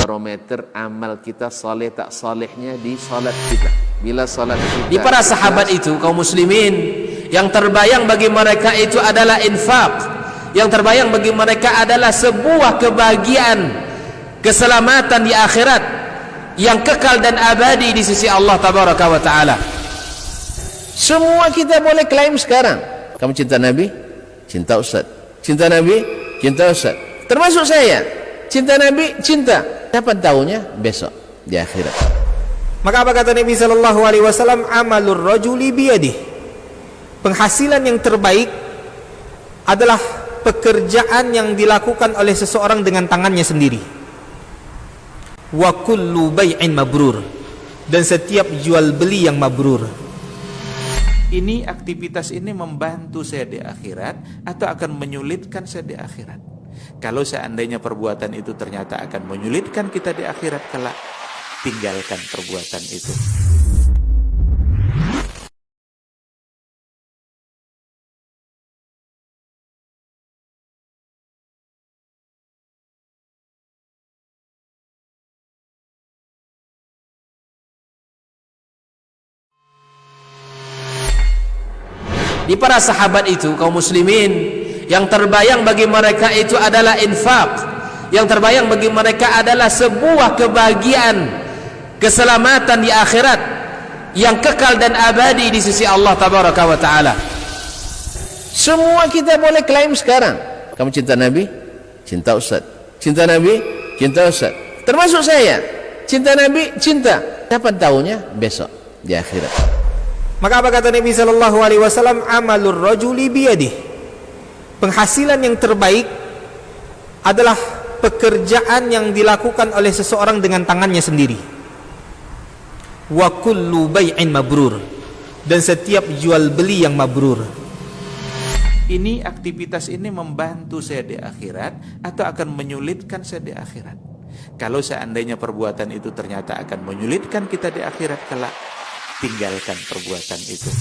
barometer amal kita soleh tak solehnya di salat kita. Bila salat kita, di para sahabat itu kaum muslimin, yang terbayang bagi mereka itu adalah infak, yang terbayang bagi mereka adalah sebuah kebahagiaan, keselamatan di akhirat yang kekal dan abadi di sisi Allah tabaraka wa taala. Semua kita boleh klaim sekarang, kamu cinta Nabi, cinta Ustaz. Cinta Nabi, cinta Ustaz. Termasuk saya, cinta Nabi, cinta. Dapat tahunya besok di akhirat. Maka apa kata Nabi sallallahu alaihi wasallam? Amalur rajuli biyadih. Penghasilan yang terbaik adalah pekerjaan yang dilakukan oleh seseorang dengan tangannya sendiri. Wa kullu bai'in mabrur, dan setiap jual beli yang mabrur. Ini aktivitas ini membantu saya di akhirat atau akan menyulitkan saya di akhirat? Kalau seandainya perbuatan itu ternyata akan menyulitkan kita di akhirat kelak, tinggalkan perbuatan itu. Di para sahabat itu kaum muslimin, yang terbayang bagi mereka itu adalah infak, yang terbayang bagi mereka adalah sebuah kebahagiaan, keselamatan di akhirat yang kekal dan abadi di sisi Allah tabaraka wa taala. Semua kita boleh klaim sekarang, kamu cinta Nabi, cinta Ustaz. Cinta Nabi, cinta Ustaz. Termasuk saya, cinta Nabi, cinta. Dapat tahunya besok di akhirat. Maka apa kata Nabi sallallahu alaihi wasallam? Amalur rajuli biyadih. Penghasilan yang terbaik adalah pekerjaan yang dilakukan oleh seseorang dengan tangannya sendiri. Wa kullu bai'in mabrur, dan setiap jual beli yang mabrur. Ini aktivitas ini membantu saya di akhirat atau akan menyulitkan saya di akhirat? Kalau seandainya perbuatan itu ternyata akan menyulitkan kita di akhirat kelak, tinggalkan perbuatan itu.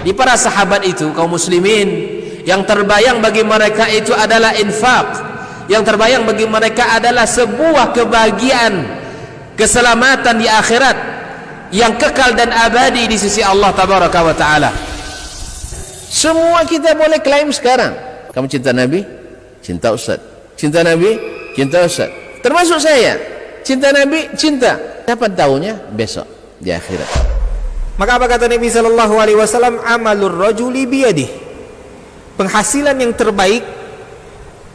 Di para sahabat itu kaum muslimin, yang terbayang bagi mereka itu adalah infak, yang terbayang bagi mereka adalah sebuah kebahagiaan, keselamatan di akhirat yang kekal dan abadi di sisi Allah tabaraka wa taala. Semua kita boleh klaim sekarang, kamu cinta Nabi, cinta Ustaz. Cinta Nabi, cinta Ustaz. Termasuk saya, cinta Nabi, cinta. Dapat tahunya besok di akhirat. Maka apa kata Nabi sallallahu alaihi wasallam? Amalur rajuli biyadih. Penghasilan yang terbaik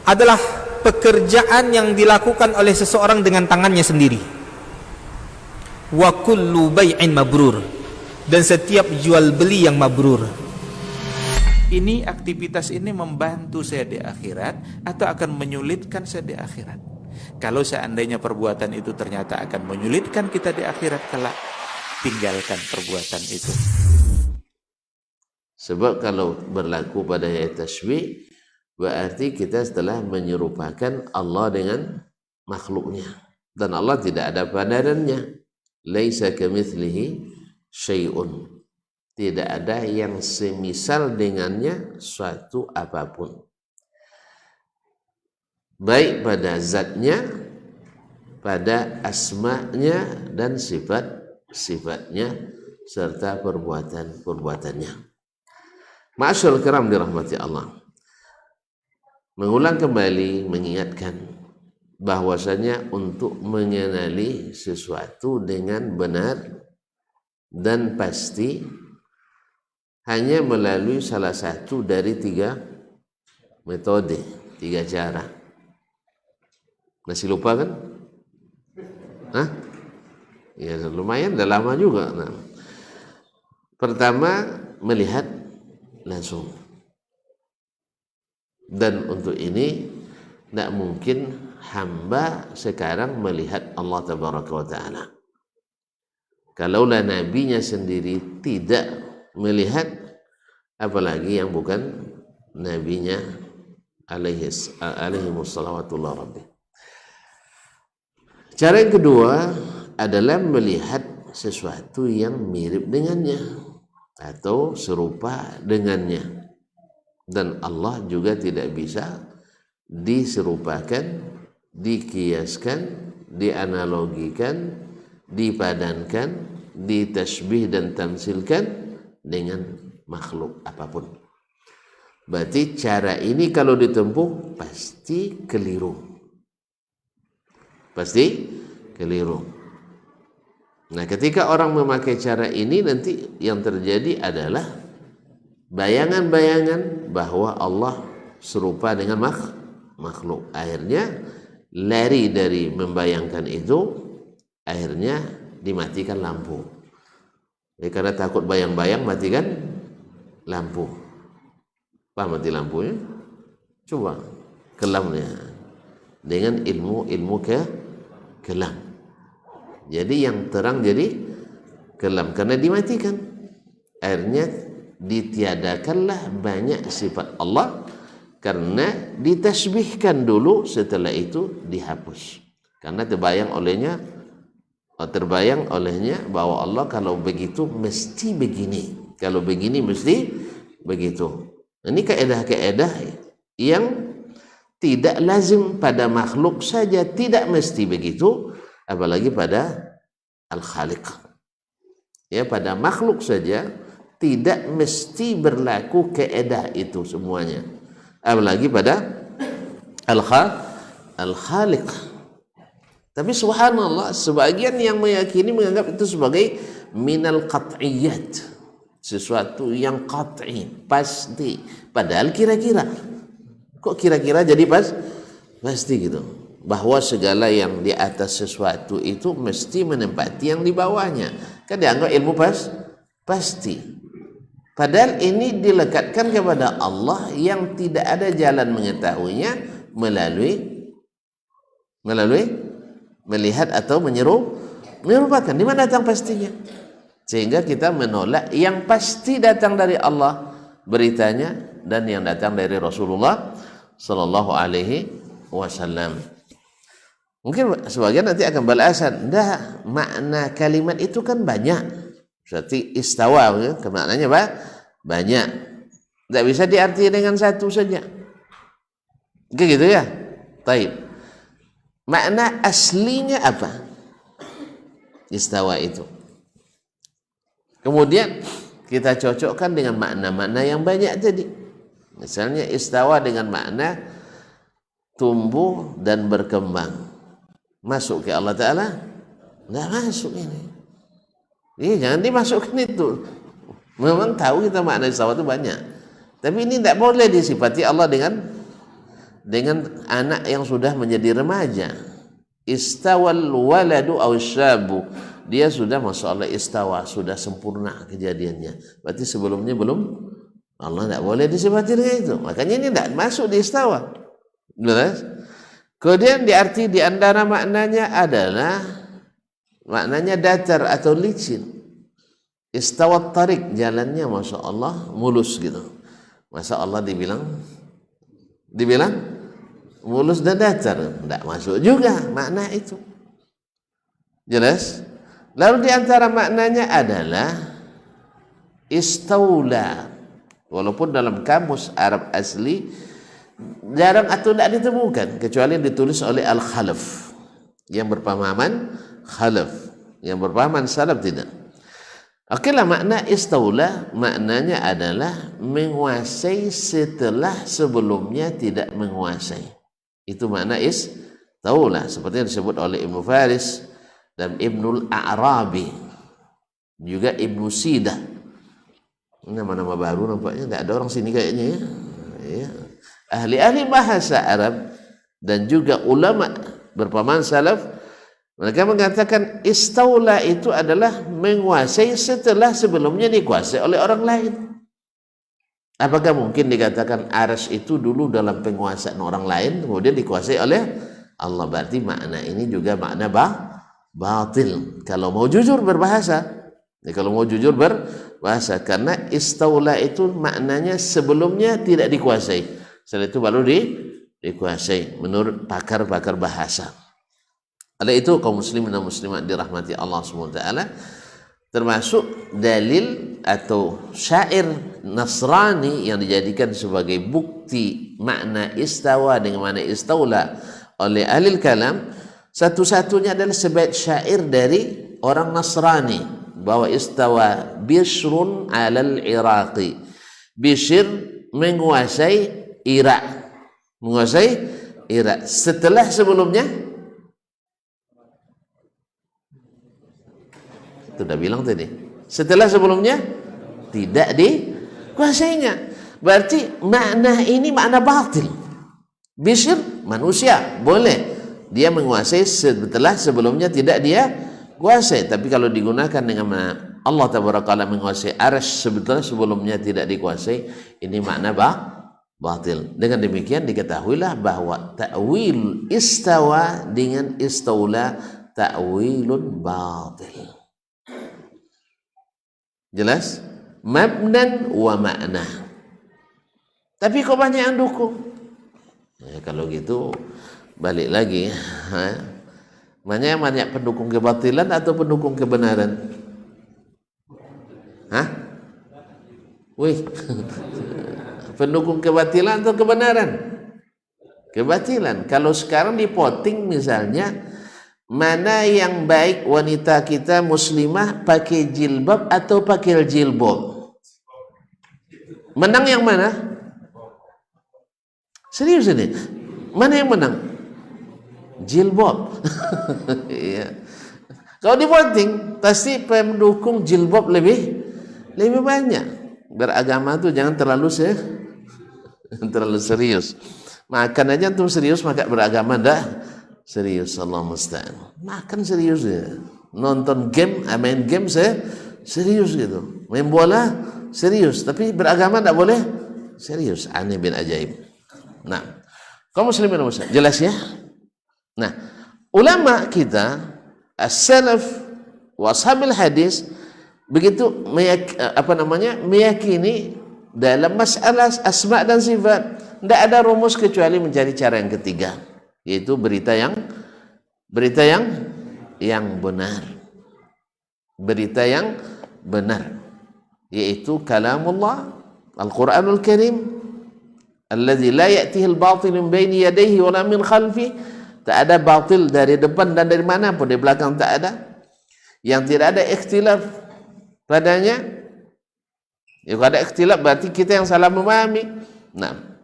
adalah pekerjaan yang dilakukan oleh seseorang dengan tangannya sendiri. Wa kullu bai'in mabrur, dan setiap jual beli yang mabrur. Ini aktivitas ini membantu saya di akhirat atau akan menyulitkan saya di akhirat? Kalau seandainya perbuatan itu ternyata akan menyulitkan kita di akhirat kelak, tinggalkan perbuatan itu. Sebab kalau berlaku pada ayat tasbih, berarti kita telah menyerupakan Allah dengan makhluknya, dan Allah tidak ada padanannya. Laisa kamitslihi syai'un. Tidak ada yang semisal dengannya suatu apapun, baik pada zatnya, pada asma'nya dan sifat-sifatnya serta perbuatan-perbuatannya. Ma'asyarul kiram dirahmati Allah. Mengulang kembali mengingatkan bahwasanya untuk mengenali sesuatu dengan benar dan pasti hanya melalui salah satu dari 3 metode, 3 cara. Masih lupa kan? Hah? Ya lumayan, dah lama juga. Nah, pertama melihat langsung, dan untuk ini tidak mungkin hamba sekarang melihat Allah Tabaraka wa Ta'ala. Kalaulah nabinya sendiri tidak melihat, apalagi yang bukan nabinya alaihi wassalawatullah rabbi. Cara yang kedua adalah melihat sesuatu yang mirip dengannya atau serupa dengannya. Dan Allah juga tidak bisa diserupakan, dikiaskan, dianalogikan, dipadankan, ditasbih dan tamsilkan dengan makhluk apapun. Berarti cara ini kalau ditempuh pasti keliru. Pasti keliru. Nah, ketika orang memakai cara ini, nanti yang terjadi adalah bayangan-bayangan bahwa Allah serupa dengan makhluk. Akhirnya lari dari membayangkan itu, akhirnya dimatikan lampu. Karena takut bayang-bayang, matikan lampu. Apa mati lampunya? Coba kelamnya dengan ilmu kelam. Jadi yang terang jadi kelam karena dimatikan. Akhirnya ditiadakanlah banyak sifat Allah karena ditasbihkan dulu, setelah itu dihapus. Karena terbayang olehnya bahwa Allah kalau begitu mesti begini, kalau begini mesti begitu. Ini kaedah-kaedah yang tidak lazim pada makhluk saja, tidak mesti begitu, apalagi pada Al-Khaliq. Ya, pada makhluk saja tidak mesti berlaku kaedah itu semuanya, apalagi pada Al-Khaliq. Tapi subhanallah, sebagian yang meyakini menganggap itu sebagai minal qat'iyat, sesuatu yang qat'i, pasti. Padahal kira-kira, kok kira-kira jadi pasti gitu, bahwa segala yang di atas sesuatu itu mesti menempati yang di bawahnya. Kan dianggap ilmu pasti. Padahal ini dilekatkan kepada Allah yang tidak ada jalan mengetahuinya melalui melihat atau menyerupakan. Di mana datang pastinya? Sehingga kita menolak yang pasti datang dari Allah beritanya dan yang datang dari Rasulullah sallallahu alaihi wasallam. Mungkin sebagian nanti akan beralasan, dah makna kalimat itu kan banyak. Berarti istawa maknanya banyak. Tidak bisa diartikan dengan satu saja. Gitu ya? Taib. Makna aslinya apa? Istawa itu. Kemudian kita cocokkan dengan makna-makna yang banyak tadi. Misalnya istawa dengan makna tumbuh dan berkembang. Masuk ke Allah Ta'ala? Tidak masuk ini. Jangan dimasukkan itu. Memang tahu kita makna istawa itu banyak. Tapi ini tidak boleh disifati Allah dengan anak yang sudah menjadi remaja. Istawal waladu aw syabu. Dia sudah, masya Allah, istawa, sudah sempurna kejadiannya. Berarti sebelumnya belum. Allah tidak boleh disifati dengan itu. Makanya ini tidak masuk di istawa. Jelas? Kemudian diarti di antara maknanya adalah maknanya datar atau licin. Istawat tarik, jalannya masya Allah mulus gitu. Masya Allah dibilang mulus dan datar, tidak masuk juga makna itu. Jelas? Lalu di antara maknanya adalah istaula. Walaupun dalam kamus Arab asli jarang atau tidak ditemukan, kecuali ditulis oleh Al-Khalaf yang berpemahaman Khalaf, yang berpahaman Salaf tidak. Oke lah, makna istaula maknanya adalah menguasai setelah sebelumnya tidak menguasai. Itu makna istaula, seperti yang disebut oleh Ibnu Faris dan Ibnul A'rabi, juga Ibnu Sidah. Nama-nama baru nampaknya, tidak ada orang sini kayaknya ya. Ahli-ahli bahasa Arab dan juga ulama berpahaman salaf, mereka mengatakan istaula itu adalah menguasai setelah sebelumnya dikuasai oleh orang lain. Apakah mungkin dikatakan arsy itu dulu dalam penguasaan orang lain kemudian dikuasai oleh Allah. Berarti makna ini juga makna batil kalau mau jujur berbahasa. Kalau mau jujur berbahasa, karena istaula itu maknanya sebelumnya tidak dikuasai, setelah itu baru dikuasai menurut pakar-pakar bahasa. Oleh itu kaum muslimin dan muslimat dirahmati Allah SWT, termasuk dalil atau syair Nasrani yang dijadikan sebagai bukti makna istawa dengan makna istaula oleh ahli kalam, satu-satunya adalah sebait syair dari orang Nasrani bahwa istawa Bishrun alal Iraqi. Bishr menguasai Irak, setelah sebelumnya sudah bilang tadi, setelah sebelumnya tidak dikuasainya. Berarti makna ini makna batil. Bishr manusia boleh dia menguasai setelah sebelumnya tidak dia kuasai, tapi kalau digunakan dengan Allah Taala menguasai arsy sebelumnya tidak dikuasai, ini makna batil. Dengan demikian diketahuilah bahwa ta'wil istawa dengan istaula ta'wilun batil. Jelas? Mabnan wa makna. Tapi kok banyak yang dukung? Kalau gitu balik lagi, banyak pendukung kebatilan atau pendukung kebenaran? Pendukung kebatilan atau kebenaran? Kebatilan. Kalau sekarang di voting misalnya, mana yang baik wanita kita muslimah pakai jilbab atau pakai jilbab? Menang yang mana? Serius ini? Mana yang menang? Jilbab. Iya. Kalau di voting pasti pendukung jilbab lebih banyak. Beragama tuh jangan terlalu serius. Makan aja tuh serius, maka beragama dah serius. Allah musta'an. Makan serius ya. Nonton game, main game serius gitu. Main bola serius, tapi beragama tak boleh serius. Aneh bin ajaib. Nah, kaum muslimin dan muslimat, jelas ya? Nah, ulama kita as-salaf wa ashabil hadis begitu meyakini dalam masalah asma dan sifat tidak ada rumus kecuali mencari cara yang ketiga, yaitu berita yang benar. Berita yang benar yaitu kalamullah Al-Qur'anul Karim alladzi la ya'tihi al-batil min baini yadayhi wa la min khalfi. Tak ada batil dari depan dan dari mana pun, di belakang tak ada. Yang tidak ada ikhtilaf padanya. Kalau ada ikhtilaf berarti kita yang salah memahami. Nah,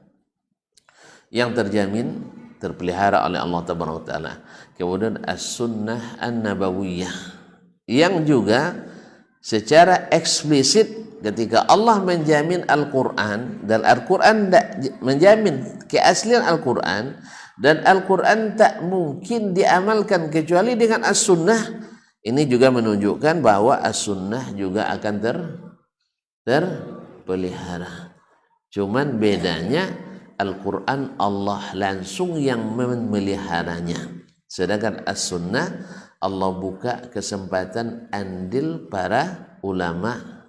yang terjamin terpelihara oleh Allah Taala. Kemudian as-sunnah an-nabawiyah yang juga secara eksplisit ketika Allah menjamin Al-Quran dan Al-Quran menjamin keaslian Al-Quran, dan Al-Quran tak mungkin diamalkan kecuali dengan as-sunnah. Ini juga menunjukkan bahwa as-sunnah juga akan terpelihara. Cuman bedanya Al-Quran Allah langsung yang memeliharanya, sedangkan as-sunnah Allah buka kesempatan andil para ulama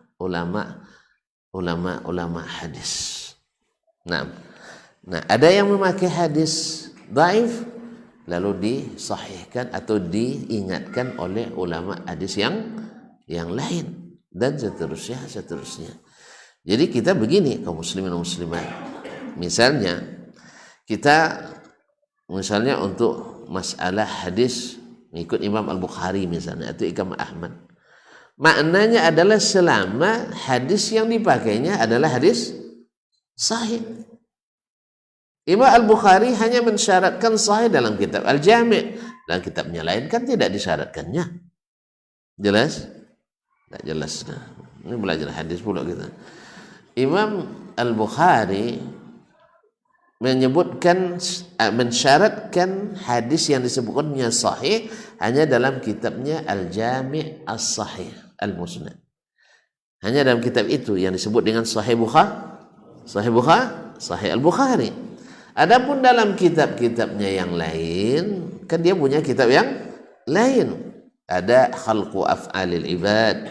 hadis. Nah, ada yang memakai hadis dhaif lalu disahihkan atau diingatkan oleh ulama hadis yang lain, dan seterusnya. Jadi kita begini kaum muslimin dan muslimat, misalnya untuk masalah hadis mengikut Imam Al-Bukhari misalnya atau Imam Ahmad, maknanya adalah selama hadis yang dipakainya adalah hadis sahih. Imam Al-Bukhari hanya mensyaratkan sahih dalam kitab Al-Jami', dalam kitabnya lain kan tidak disyaratkannya. Jelas? Tak jelas. Nah, ini belajar hadis pula kita. Imam Al-Bukhari mensyaratkan hadis yang disebutkannya sahih hanya dalam kitabnya Al-Jami' As-Sahih Al-Musnad. Hanya dalam kitab itu yang disebut dengan Sahih Al-Bukhari. Adapun dalam kitab-kitabnya yang lain, kan dia punya kitab yang lain. Ada khalqu af'alil ibad,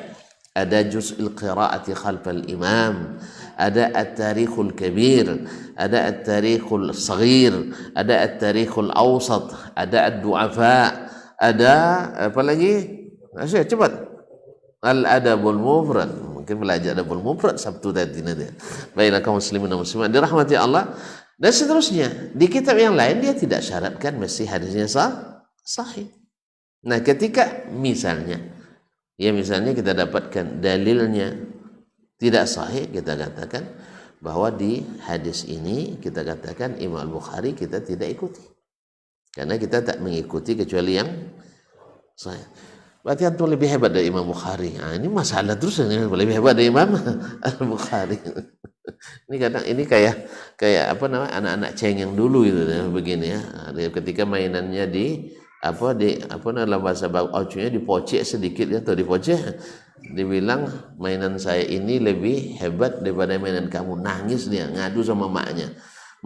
ada juz'il qira'ati khalfal imam, ada at-tarikhul kabir, ada at-tarikhul saghir, ada at-tarikhul awsat, ada ad-du'afa, ada apa lagi? Asyik cepat. Al-adabul mufrad. Mungkin belajar adabul mufrad Sabtu tadi nanti. Baiklah kaum muslimin dan muslimat dirahmati Allah. Dan seterusnya. Di kitab yang lain dia tidak syaratkan mesti hadisnya sahih. Nah, ketika misalnya kita dapatkan dalilnya tidak sahih, kita katakan bahwa di hadis ini kita katakan Imam Al-Bukhari kita tidak ikuti. Karena kita tak mengikuti kecuali yang sahih. Berarti antum lebih hebat dari Imam Bukhari. Nah, ini masalah terus, ini lebih hebat dari Imam Al-Bukhari. Ini kadang ini kayak apa namanya, anak-anak cengeng dulu itu begini ya. Ketika mainannya dalam bahasa Aucunya dipocek sedikit ya, atau dipocek, dibilang mainan saya ini lebih hebat daripada mainan kamu. Nangis dia, ngadu sama maknya.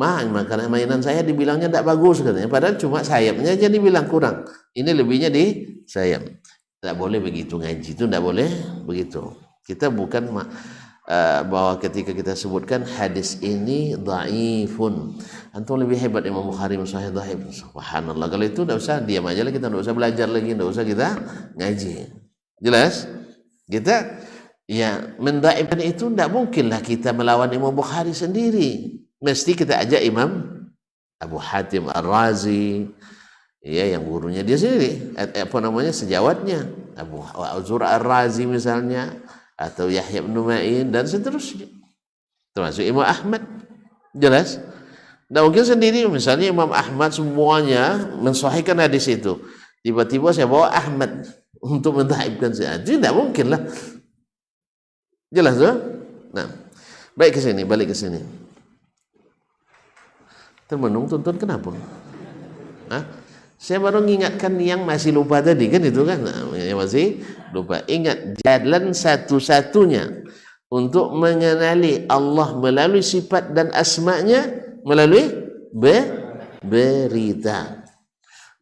Makanya mainan saya dibilangnya tidak bagus katanya, padahal cuma sayapnya aja dibilang kurang. Ini lebihnya di sayap. Tidak boleh begitu ngaji, itu tidak boleh begitu. Kita bukan bahwa ketika kita sebutkan hadis ini dhaifun, antum lebih hebat Imam Bukhari sahih dhaif. Subhanallah, kalau itu tidak usah, diam aja lah, kita tidak usah belajar lagi, tidak usah kita ngaji. Jelas? Kita ya mendhaifkan itu tidak mungkinlah kita melawan Imam Bukhari sendiri. Mesti kita ajak Imam Abu Hatim Ar-Razi, ya, yang gurunya dia sendiri, apa namanya, sejawatnya Abu Zur'a Ar-Razi misalnya, atau Yahya bin Ma'in dan seterusnya, termasuk Imam Ahmad. Jelas? Nah, mungkin sendiri misalnya Imam Ahmad semuanya mensahihkan hadis itu, tiba-tiba saya bawa Ahmad untuk mentaibkan saya, tidak mungkin lah. Jelas tuh? Nah, baik, ke sini, balik ke sini. Termenung tuntun kenapa? Hah? Saya baru mengingatkan yang masih lupa tadi kan, itu kan, yang masih lupa. Ingat, jalan satu-satunya untuk mengenali Allah melalui sifat dan asma'nya melalui berita.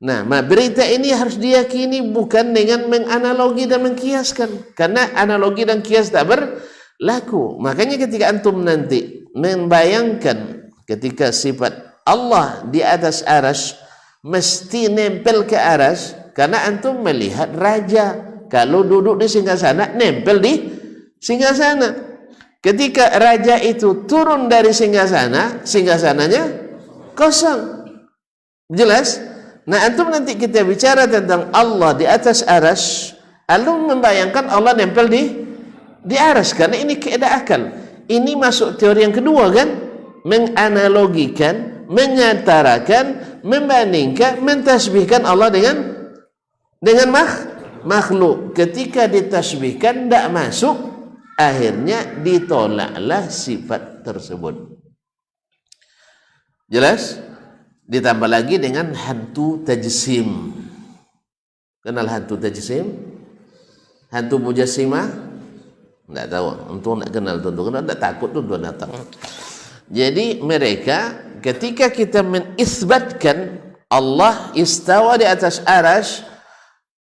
Nah, berita ini harus diyakini bukan dengan menganalogi dan mengkiaskan, karena analogi dan kias tak berlaku. Makanya ketika antum nanti membayangkan ketika sifat Allah di atas arasy, mesti nempel ke aras, karena antum melihat raja kalau duduk di singgasana nempel di singgasana. Ketika raja itu turun dari singgasana, singgasananya kosong. Jelas? Nah, antum nanti kita bicara tentang Allah di atas aras, lalu membayangkan Allah nempel di aras, karena ini keadaan akal. Ini masuk teori yang kedua kan, menganalogikan, menyatarakan, membandingkan, mentasbihkan Allah dengan makhluk. Ketika ditasbihkan tidak masuk, akhirnya ditolaklah sifat tersebut. Jelas? Ditambah lagi dengan hantu tajsim. Kenal hantu tajsim? Hantu mujassimah? Tidak tahu. Untuk tidak kenal tuan, tidak takut tuan datang. Jadi mereka ketika kita menisbatkan Allah istawa di atas aras,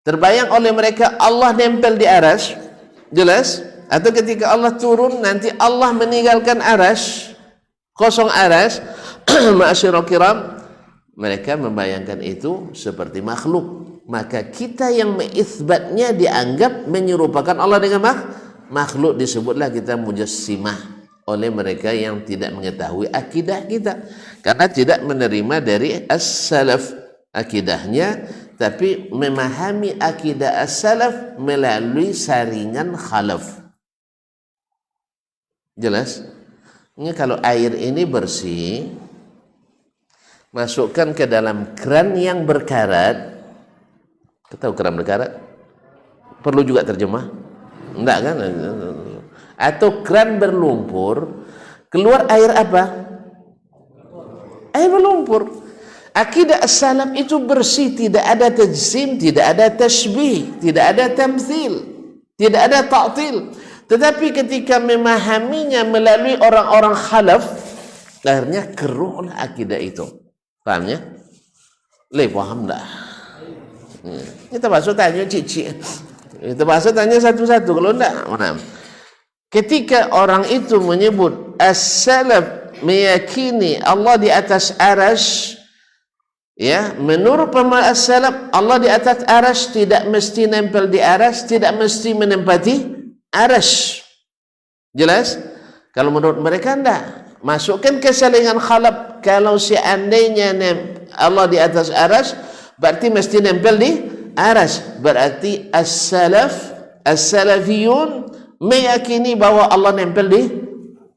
terbayang oleh mereka Allah nempel di aras. Jelas? Atau ketika Allah turun, nanti Allah meninggalkan aras, kosong aras. Ma'asyiral kiram, mereka membayangkan itu seperti makhluk. Maka kita yang mengisbatnya dianggap menyerupakan Allah dengan makhluk, disebutlah kita mujassimah oleh mereka yang tidak mengetahui akidah kita, karena tidak menerima dari as-salaf akidahnya, tapi memahami akidah as-salaf melalui saringan khalaf. Jelas? Ini kalau air ini bersih, masukkan ke dalam keran yang berkarat. Kita tahu keran berkarat? Perlu juga terjemah? Enggak kan? Atau keran berlumpur, keluar air apa? Air berlumpur. Akidah as-salaf itu bersih, tidak ada tajsim, tidak ada tashbih, tidak ada tamthil, tidak ada ta'til. Tetapi ketika memahaminya melalui orang-orang khalaf, Akhirnya keruhlah akidah itu. Pahamnya? Paham dah. Kita masuk tanya cici. Kita masuk tanya satu-satu. Kalau enggak, mana? Ketika orang itu menyebut as-salaf meyakini Allah di atas arasy, ya, menurut pemahaman as-salaf Allah di atas arasy tidak mesti nempel di arasy, tidak mesti menempati arasy. Jelas? Kalau menurut mereka enggak. Masukkan keselingan khalaf. Kalau seandainya Allah di atas arasy, berarti mesti nempel di arasy. Berarti as-salafiyun meyakini bahwa Allah nempel di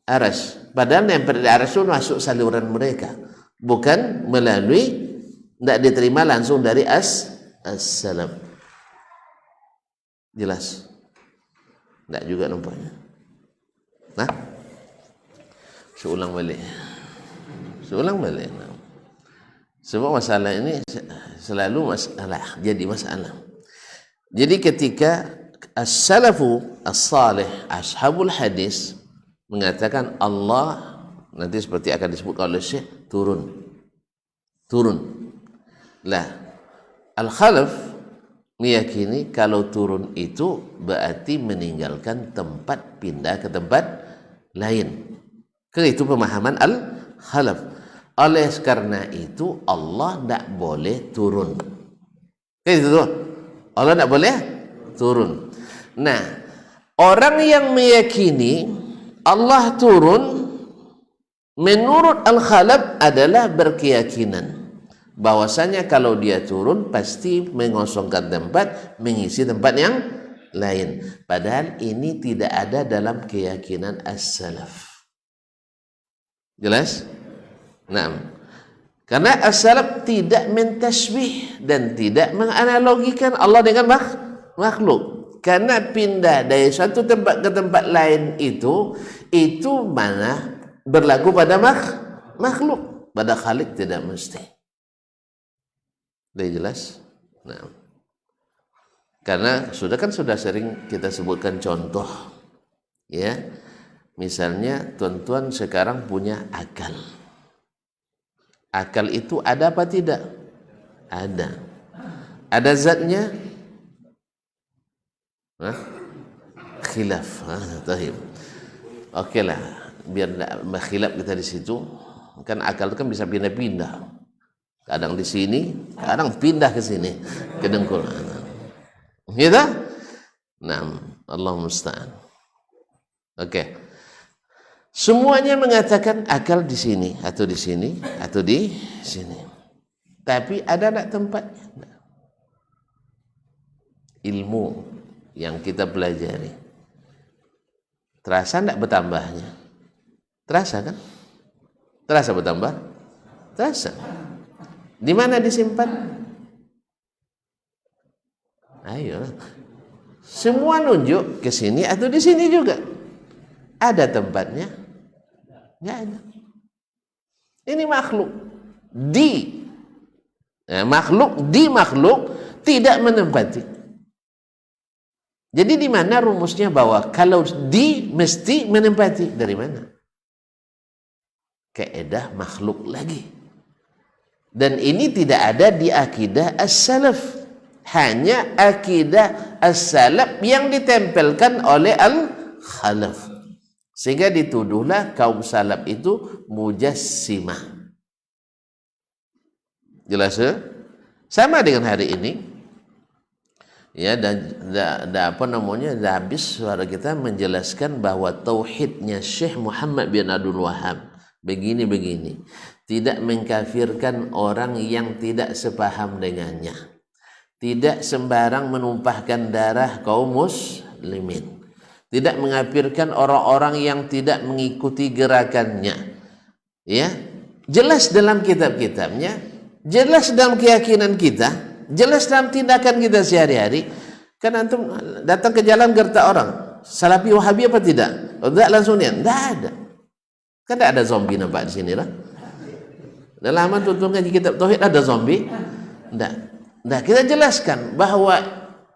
arasy. Padahal nempel di arasy itu masuk saluran mereka, bukan melalui, tidak diterima langsung dari as-salaf. Jelas? Tidak juga nampaknya. Nah, seulang balik. Sebab masalah ini selalu jadi masalah. Jadi ketika as-salafu as-salih, ashabul hadis mengatakan Allah, nanti seperti akan disebut oleh Syekh, turun. Lah, al-khalaf meyakini kalau turun itu berarti meninggalkan tempat, pindah ke tempat lain. Itu pemahaman al-khalaf. Oleh karena itu Allah tidak boleh turun. Itu Allah tidak boleh turun. Nah, orang yang meyakini Allah turun menurut al-khalaf adalah berkeyakinan bahwasanya kalau dia turun pasti mengosongkan tempat, mengisi tempat yang lain. Padahal ini tidak ada dalam keyakinan as-salaf. Jelas? Nah, karena as-salaf tidak mentashbih dan tidak menganalogikan Allah dengan makhluk. Karena pindah dari satu tempat ke tempat lain itu mana berlaku pada makhluk, pada khalik tidak mesti. Sudah jelas? Nah, karena sudah sering kita sebutkan contoh, ya. Misalnya tuan-tuan sekarang punya akal. Akal itu ada apa tidak? Ada. Ada zatnya? Khilaf. Tahib. Oke lah, biar tidak khilaf kita di situ. Kan akal itu kan bisa pindah-pindah. Kadang di sini, kadang pindah ke sini, ke dengkul. Gitu? Nah, Allah musta'an. Oke. Semuanya mengatakan akal di sini atau di sini atau di sini. Tapi ada tak tempatnya? Ilmu yang kita pelajari. Terasa tak bertambahnya? Terasa kan? Terasa bertambah? Terasa. Di mana disimpan? Ayo. Semua nunjuk ke sini atau di sini juga. Ada tempatnya? Nggak ada. Ini makhluk makhluk tidak menempati. Jadi di mana rumusnya bahwa kalau di mesti menempati? Dari mana? Kaidah makhluk lagi. Dan ini tidak ada di akidah as-salaf. Hanya akidah as-salaf yang ditempelkan oleh al-khalaf. Sehingga dituduhlah kaum salaf itu mujassimah. Jelas ya? Sama dengan hari ini. Ya, dan apa namanya? Dah habis suara kita menjelaskan bahwa tauhidnya Syekh Muhammad bin Abdul Wahhab begini-begini. Tidak mengkafirkan orang yang tidak sepaham dengannya. Tidak sembarang menumpahkan darah kaum muslimin. Tidak mengkafirkan orang-orang yang tidak mengikuti gerakannya. Ya, jelas dalam kitab-kitabnya, jelas dalam keyakinan kita, jelas dalam tindakan kita sehari-hari. Kan antum datang ke jalan gertak orang, Salafi Wahabi apa tidak? Oh, tidak langsung dia, tidak ada. Kan tidak ada zombie nampak di sini lah. Dalam lama tuntun ngaji kitab tauhid ada zombie? Tidak. Nah, kita jelaskan bahwa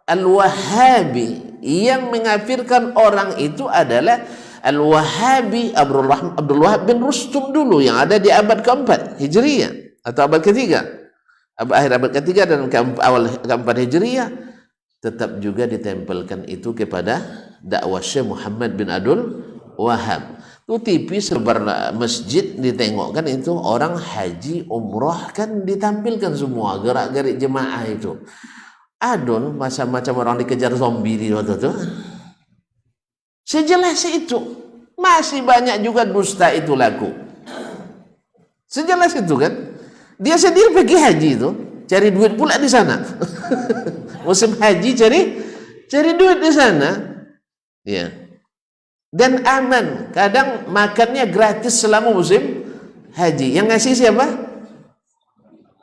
Al-Wahabi yang mengafirkan orang itu adalah Al-Wahabi Abdul Wahab bin Rustum dulu yang ada di abad keempat Hijriyah atau abad ketiga, akhir abad ketiga dan awal keempat Hijriyah, tetap juga ditempelkan itu kepada dakwah Syekh Muhammad bin Abdul Wahab. Itu TV sebar masjid ditengokkan, itu orang haji umroh kan ditampilkan semua gerak-gerik jemaah itu. Adon macam-macam orang dikejar zombie di waktu itu. Sejelas itu. Masih banyak juga dusta itu laku. Sejelas itu kan. Dia sendiri pergi haji itu, cari duit pula di sana. Musim haji cari duit di sana. Ya. Dan aman, kadang makannya gratis selama musim haji. Yang ngasih siapa?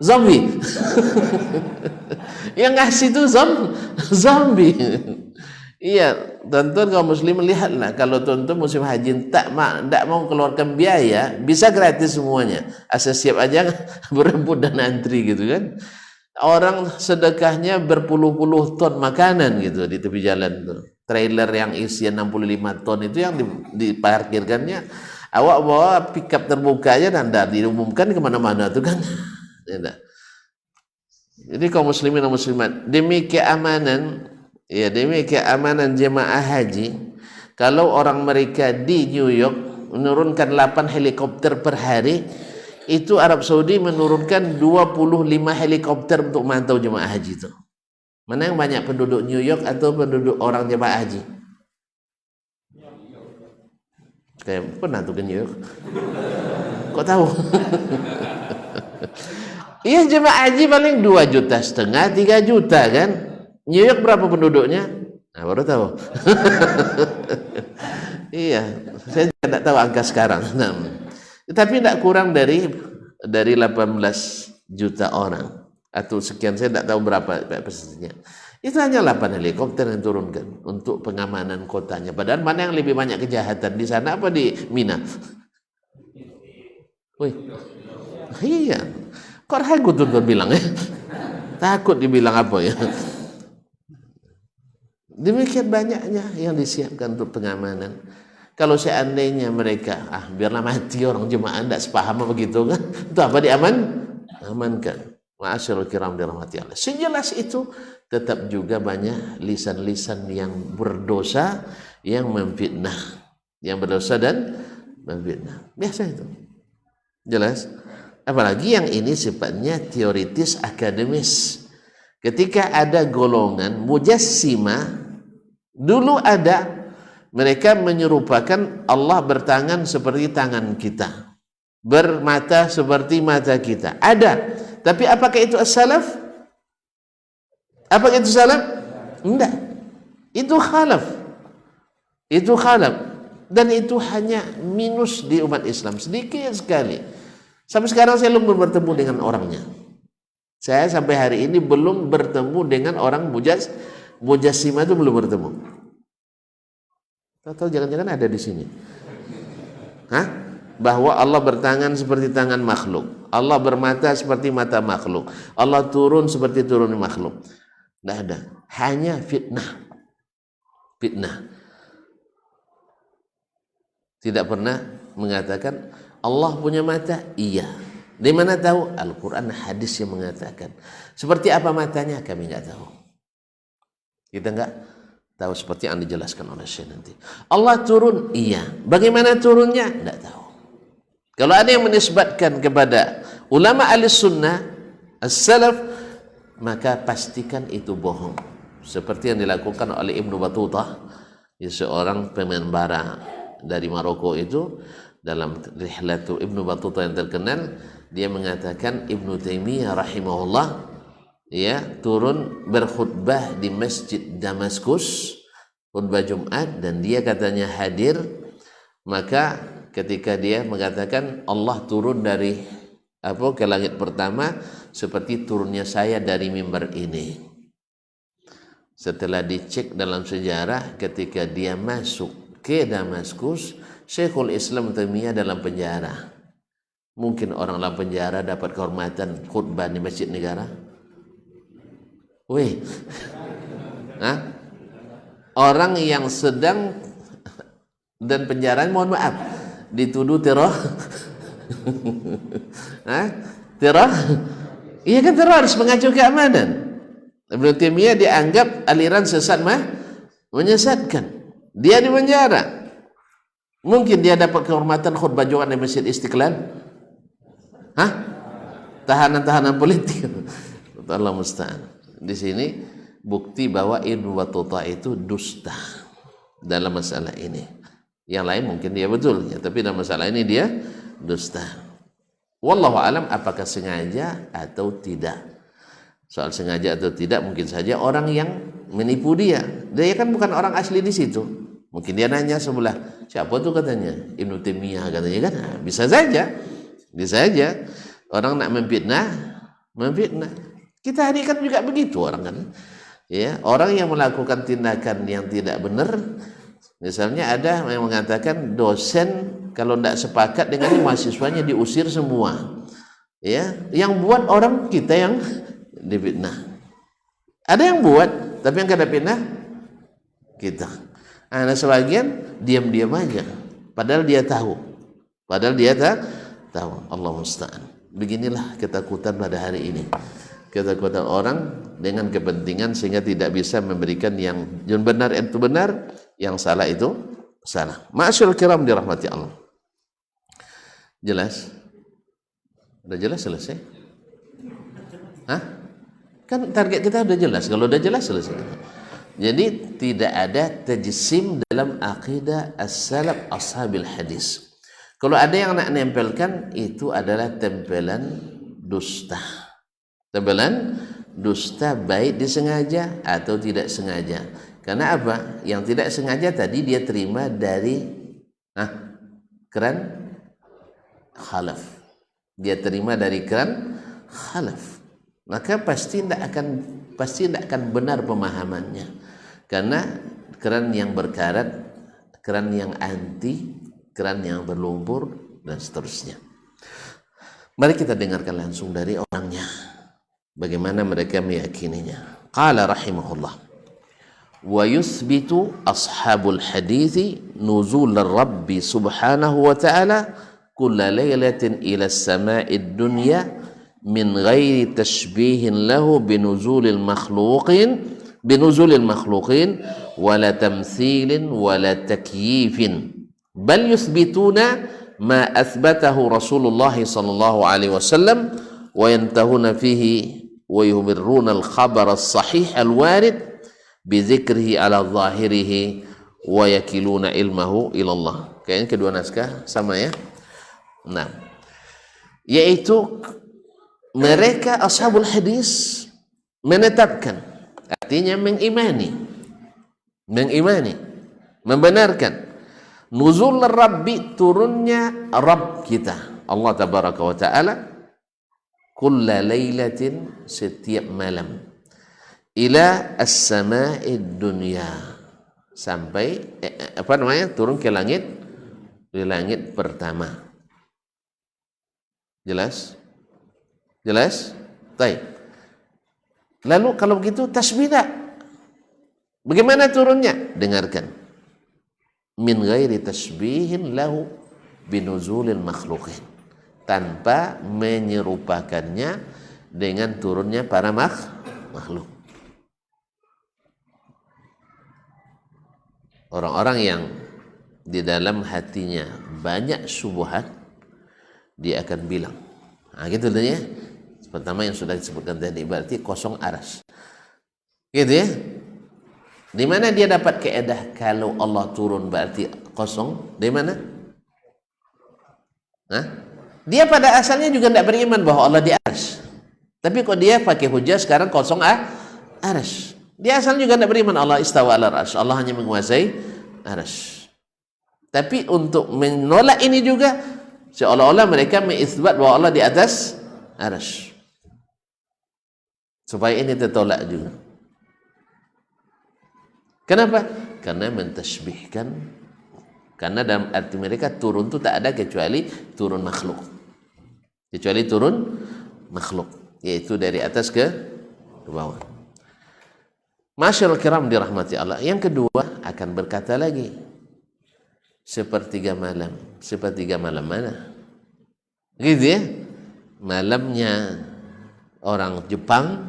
Zombie. Yang ngasih itu zombie. Iya, tonton kaum muslim lihatlah, kalau tonton musim haji tak mau keluarkan biaya, bisa gratis semuanya. Asal siap aja berebut dan antri gitu kan. Orang sedekahnya berpuluh-puluh ton makanan gitu di tepi jalan tuh. Trailer yang isian 65 ton itu yang diparkirkannya, awak bawa pickup terbuka aja dan diumumkan kemana-mana tuh kan. Jadi kaum muslimin dan muslimat, demi keamanan jemaah haji, kalau orang mereka di New York menurunkan 8 helikopter per hari, itu Arab Saudi menurunkan 25 helikopter untuk mantau jemaah haji itu. Mana yang banyak, penduduk New York atau penduduk orang jemaah haji? Kayak pernah tuh ke New York. Kok tahu? Iya, jemaah haji paling 2,5 juta, 3 juta kan. New York berapa penduduknya? Nah, baru tahu. Iya, saya tidak tahu angka sekarang. Nah, tapi tidak kurang dari 18 juta orang atau sekian, saya tidak tahu berapa persisnya. Itu hanya 8 helikopter yang turunkan untuk pengamanan kotanya. Padahal mana yang lebih banyak kejahatan, di sana apa di Mina? Wih, iya. Kok ragu tuh bilang ya? Takut dibilang apa ya? Demikian banyaknya yang disiapkan untuk pengamanan. Kalau seandainya mereka, biarlah mati orang jemaah, tidak sepaham begitu kan? Itu apa amankan. Ma'asyiral kiram dirahmati Allah. Sejelas itu, tetap juga banyak lisan-lisan yang berdosa, yang memfitnah, yang berdosa dan memfitnah. Biasa itu. Jelas? Apalagi yang ini sifatnya teoritis akademis. Ketika ada golongan mujassimah, dulu ada, mereka menyerupakan Allah bertangan seperti tangan kita, bermata seperti mata kita. Ada. Tapi apakah itu as-salaf? Apakah itu salaf? Enggak. Itu khalaf. Itu khalaf. Dan itu hanya minus di umat Islam. Sedikit sekali. Sampai sekarang saya belum bertemu dengan orangnya. Saya sampai hari ini belum bertemu dengan orang mujassimah, itu belum bertemu. Atau jangan-jangan ada di sini. Hah? Bahwa Allah bertangan seperti tangan makhluk, Allah bermata seperti mata makhluk, Allah turun seperti turun makhluk. Tidak ada. Hanya fitnah. Tidak pernah mengatakan Allah punya mata. Iya. Di mana tahu? Al-Quran, hadis yang mengatakan. Seperti apa matanya kami nggak tahu. Kita nggak tahu seperti yang dijelaskan oleh Syekh nanti. Allah turun, iya. Bagaimana turunnya? Nggak tahu. Kalau ada yang menisbatkan kepada ulama al-sunnah, as-salaf, maka pastikan itu bohong. Seperti yang dilakukan oleh Ibnu Battutah, seorang pengembara dari Maroko itu, dalam Rihlatu Ibnu Battutah yang terkenal, dia mengatakan Ibnu Taimiyah rahimahullah, ya, turun berkhutbah di Masjid Damaskus, khutbah Jumat, dan dia katanya hadir. Maka ketika dia mengatakan Allah turun dari ke langit pertama seperti turunnya saya dari mimbar ini. Setelah dicek dalam sejarah, ketika dia masuk ke Damaskus, Syekhul Islam Taimiyah dalam penjara. Mungkin orang dalam penjara dapat kehormatan khutbah di masjid negara? Orang yang sedang dan penjara, mohon maaf, dituduh teror. Teror? Iya kan, teroris, mengacau keamanan. Ibnu Taimiyah dianggap aliran sesat menyesatkan. Dia di penjara. Mungkin dia dapat kehormatan khutbah Jumat di Masjid Istiqlal? Tahanan-tahanan politik. Allah musta'an. Di sini bukti bahwa Ibnu Battutah itu dusta dalam masalah ini. Yang lain mungkin dia betul, ya, tapi dalam masalah ini dia dusta. Wallahu alam, apakah sengaja atau tidak. Soal sengaja atau tidak, mungkin saja orang yang menipu dia. Dia kan bukan orang asli di situ. Mungkin dia nanya sebelah, siapa tuh katanya? Ibnu Taimiyah katanya kan. Nah, bisa saja. Orang nak memfitnah. Kita hari kan juga begitu orang kan. Ya, orang yang melakukan tindakan yang tidak benar. Misalnya ada yang mengatakan dosen kalau tidak sepakat dengan mahasiswanya diusir semua. Ya, yang buat orang kita yang difitnah. Ada yang buat, tapi yang kena fitnah kita. Nah, sebagian diam-diam aja, padahal dia tahu. Tahu. Allah musta'an. Beginilah ketakutan pada hari ini. Ketakutan orang dengan kepentingan sehingga tidak bisa memberikan yang benar itu benar, yang salah itu salah. Ma'asyiral kiram dirahmati Allah. Jelas? Udah jelas selesai? Kan target kita udah jelas. Kalau udah jelas selesai. Jadi tidak ada tajsim dalam akidah as-salaf ashabil hadis. Kalau ada yang nak nempelkan, itu adalah tempelan dusta. Tempelan dusta baik disengaja atau tidak sengaja. Karena apa? Yang tidak sengaja tadi dia terima dari keran khalaf. Dia terima dari keran khalaf. Maka pasti tidak akan benar pemahamannya. Karena keran yang berkarat, keran yang anti, keran yang berlumpur, dan seterusnya. Mari kita dengarkan langsung dari orangnya, bagaimana mereka meyakininya. Qala rahimahullah, wa yuthbitu ashabul hadithi nuzul rabbi subhanahu wa ta'ala kulla laylatin ila as-sama'id dunya min ghairi tashbihin lahu binuzulil makhluqin wala tamthilin wala takyifin bal yuthbituna ma athbatahu Rasulullah sallallahu alaihi wasallam wa yantahuna fihi wa yumirruna al-khabar as-sahih al-warid bi dzikrihi ala zahirihi wa yakiluna ilmahu ila Allah. Kayaknya kedua naskah sama ya. Nah, yaitu mereka ashabul hadis menetapkan, artinya mengimani, membenarkan nuzul rabbi, turunnya Rabb kita Allah tabaraka wa ta'ala, kulla laylatin, setiap malam, ila as-sama'id dunya, sampai turun ke langit, di langit pertama. Jelas? Baik. Lalu kalau begitu tasbih tak? Bagaimana turunnya? Dengarkan. Min ghairi tasbihin lahu binuzulil makhluqin, tanpa menyerupakannya dengan turunnya para makhluk. Orang-orang yang di dalam hatinya banyak syubhat, dia akan bilang, gitu ya. Pertama yang sudah disebutkan tadi, berarti kosong aras. Gitu ya. Di mana dia dapat keedah kalau Allah turun berarti kosong? Di mana? Dia pada asalnya juga tidak beriman bahwa Allah di aras. Tapi kok dia pakai hujah sekarang kosong aras. Dia asalnya juga tidak beriman Allah istawa ala arsy. Allah hanya menguasai aras. Tapi untuk menolak ini juga seolah-olah mereka mengisbat bahwa Allah di atas aras. Supaya ini tertolak juga. Kenapa? Karena mentashbihkan. Karena dalam arti mereka turun itu tak ada kecuali turun makhluk. Kecuali turun makhluk, yaitu dari atas ke bawah. Masyaallah kiram dirahmati Allah. Yang kedua akan berkata lagi, sepertiga malam. Sepertiga malam mana? Gitu ya. Malamnya orang Jepang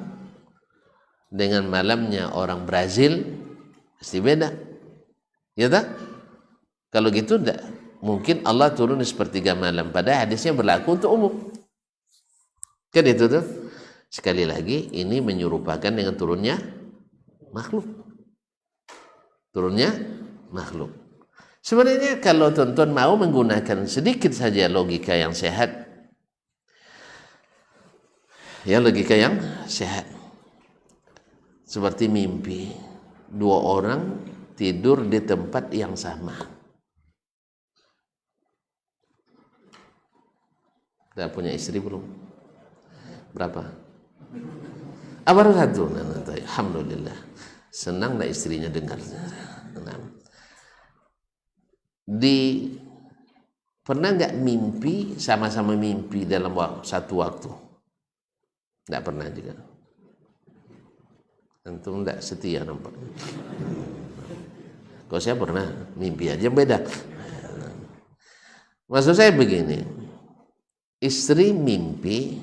dengan malamnya orang Brazil pasti beda. Ya tak? Kalau gitu enggak mungkin Allah turun di sepertiga malam. Padahal hadisnya berlaku untuk umum. Kan itu tuh. Sekali lagi ini menyerupakan dengan turunnya makhluk. Turunnya makhluk. Sebenarnya kalau tuan-tuan mau menggunakan sedikit saja logika yang sehat, ya logika yang sehat, seperti mimpi dua orang tidur di tempat yang sama. Sudah punya istri belum? Berapa? Baru satu. Alhamdulillah. Senang dah istrinya dengar. Pernah nggak mimpi sama-sama mimpi dalam satu waktu? Nggak pernah juga. Antum nggak setia nampak. Kalau saya pernah mimpi aja beda. Maksud saya begini, istri mimpi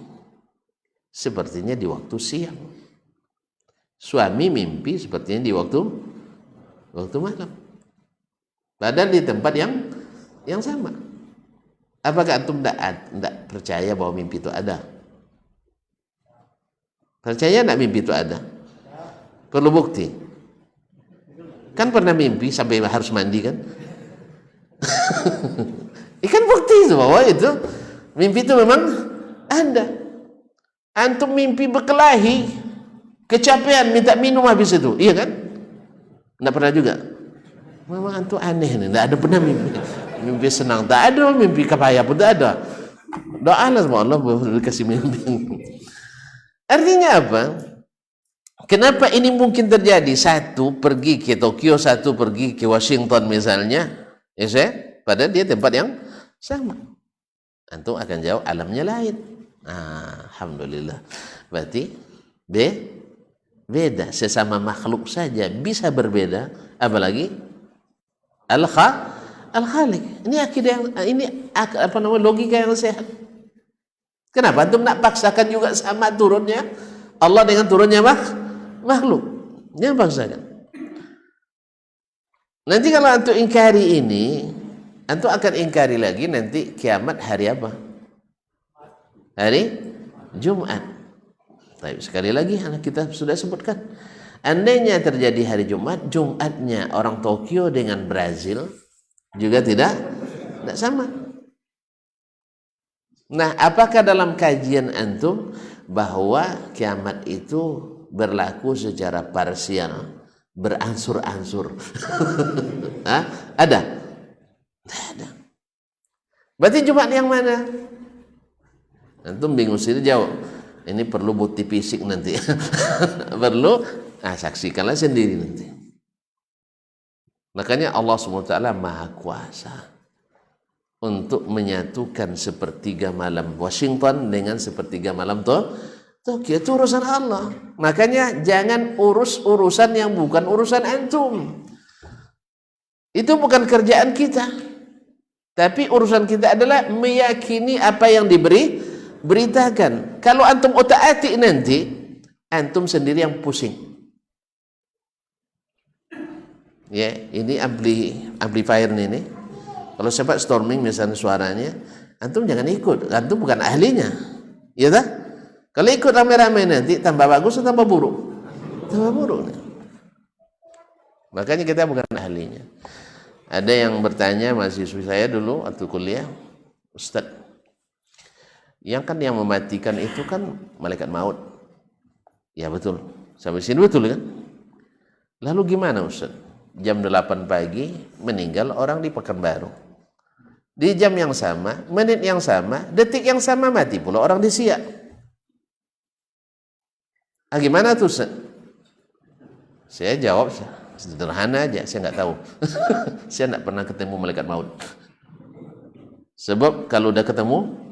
sepertinya di waktu siang, suami mimpi sepertinya di waktu malam. Padahal di tempat yang sama. Apakah antum tidak percaya bahwa mimpi itu ada? Percaya tidak mimpi itu ada? Perlu bukti. Kan pernah mimpi sampai harus mandi kan? Ikan bukti itu bahwa itu mimpi itu memang ada. Antum mimpi berkelahi, kecapean minta minum habis itu, iya kan? Tidak pernah juga. Memang antum aneh nih, tidak ada pernah mimpi senang, tak ada mimpi kepayah pun tak ada. Doalah sama Allah kasih mimpi. Artinya apa? Kenapa ini mungkin terjadi? Satu pergi ke Tokyo, satu pergi ke Washington misalnya, ya saya, padahal dia tempat yang sama. Antum akan jawab alamnya lain. Alhamdulillah. Berarti beda, sesama makhluk saja bisa berbeda, apalagi Al-Khaliq. Ini akidah yang logika yang sehat. Kenapa antum nak paksakan juga sama turunnya Allah dengan turunnya makhluk? Jangan paksakan. Nanti kalau antum ingkari ini, antum akan ingkari lagi nanti kiamat hari apa? Hari Jumat. Tapi sekali lagi kita sudah sebutkan, andainya terjadi hari Jumat, Jumatnya orang Tokyo dengan Brazil juga tidak sama. Nah, apakah dalam kajian antum bahwa kiamat itu berlaku secara parsial, beransur-ansur? Ada? Tidak ada. Berarti Jumat yang mana? Antum bingung sendiri jawab. Ini perlu bukti fisik nanti. Perlu, saksikanlah sendiri nanti. Makanya Allah SWT Maha Kuasa untuk menyatukan sepertiga malam Washington dengan sepertiga malam Tokyo. Itu urusan Allah. Makanya jangan urus urusan yang bukan urusan antum. Itu bukan kerjaan kita. Tapi urusan kita adalah meyakini apa yang beritakan. Kalau antum otak-atik nanti, antum sendiri yang pusing. Ya, ini amplifier ini. Kalau sempat storming misalnya suaranya, antum jangan ikut. Antum bukan ahlinya. Ya tak? Kalau ikut ramai-ramai nanti tambah bagus atau tambah buruk? Tambah buruk. Makanya kita bukan ahlinya. Ada yang bertanya mahasiswa saya dulu waktu kuliah, Ustadz, yang mematikan itu kan malaikat maut. Ya betul. Sampai sini betul kan? Lalu gimana Ustaz? Jam 8 pagi meninggal orang di Pekanbaru. Di jam yang sama, menit yang sama, detik yang sama mati pula orang di Siak. Gimana tuh Ustaz? Saya jawab sederhana aja, saya nggak tahu. Saya nggak pernah ketemu malaikat maut. Sebab kalau udah ketemu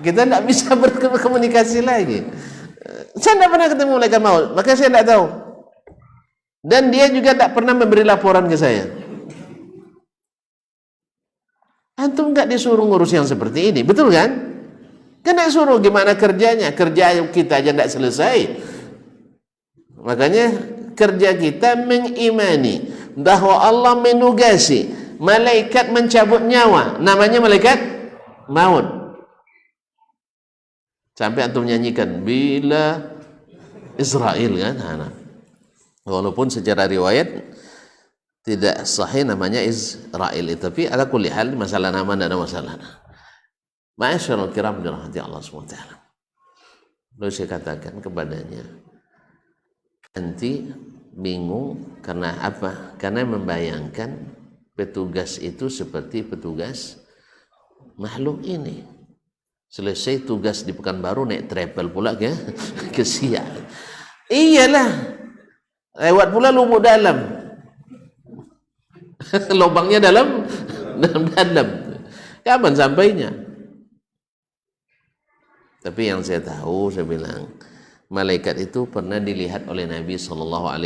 kita tidak bisa berkomunikasi lagi. Saya tidak pernah ketemu malaikat maut, maka saya tidak tahu. Dan dia juga tidak pernah memberi laporan ke saya. Antum nggak disuruh ngurus yang seperti ini, betul kan? Kena suruh gimana kerjanya, kerja kita aja nggak selesai. Makanya kerja kita mengimani bahwa Allah menugasi malaikat mencabut nyawa, namanya malaikat maut. Sampai antum nyanyikan bila Israel kan, walaupun secara riwayat tidak sahih namanya Israel, tapi ala kulli hal masalah nama tidak ada masalah. Ma'asyiral kiram dirahmati Allah SWT. Lalu saya katakan kepadanya, nanti bingung karena apa? Karena membayangkan petugas itu seperti petugas makhluk ini. Selesai tugas di Pekanbaru naik travel pula ke Siak. Iyalah, lewat pula Lumut Dalam. Lubangnya dalam. Kapan sampainya? Tapi yang saya tahu, saya bilang, malaikat itu pernah dilihat oleh Nabi SAW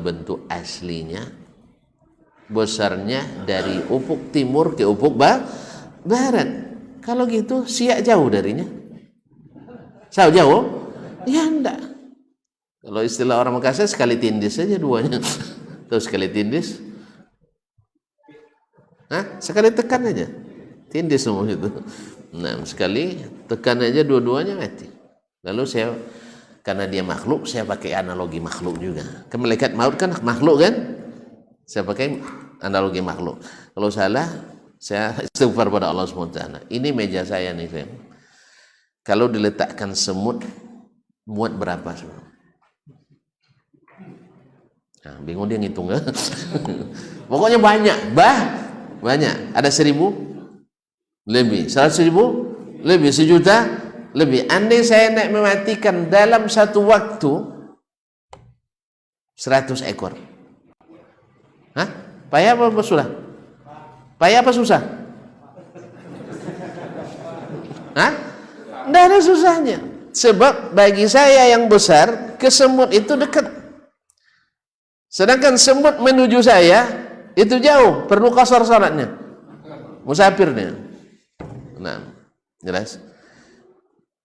bentuk aslinya, besarnya dari ufuk timur ke ufuk barat. Kalau gitu Siak jauh darinya? Jauh? Ya enggak. Kalau istilah orang Makassar, sekali tindis saja duanya. Terus sekali tindis, sekali tekan aja, tindis semua itu. Nah, sekali tekan aja dua-duanya mati. Lalu saya, karena dia makhluk, saya pakai analogi makhluk juga. Malaikat maut kan makhluk kan? Saya pakai analogi makhluk. Kalau salah, saya istighfar pada Allah SWT. Ini meja saya nih, saya. Kalau diletakkan semut, muat berapa semua? Nah, bingung dia ngitung kan? Pokoknya banyak, banyak. Ada 1.000 lebih, 100.000 lebih, 1.000.000 lebih. Andai saya nak mematikan dalam satu waktu 100 ekor, payah apa susah? Payah apa susah? Tidak ada susahnya. Sebab bagi saya yang besar, ke semut itu dekat. Sedangkan semut menuju saya itu jauh, perlu qasar salatnya, musafirnya. Nah, jelas.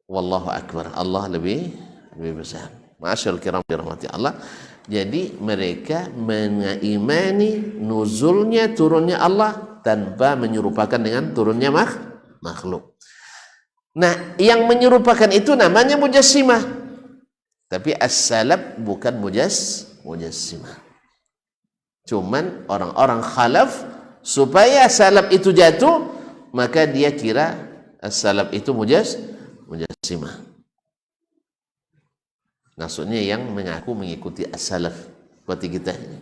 Wallahu akbar. Allah lebih besar. Ma'asyarul kiram dirahmati Allah. Jadi mereka mengimani nuzulnya, turunnya Allah tanpa menyerupakan dengan turunnya makhluk. Nah, yang menyerupakan itu namanya mujassimah. Tapi as-salaf bukan mujassimah. Cuman orang-orang khalaf supaya salaf itu jatuh, maka dia kira as-salaf itu mujassimah. Maksudnya yang mengaku mengikuti as-salaf seperti kita ini.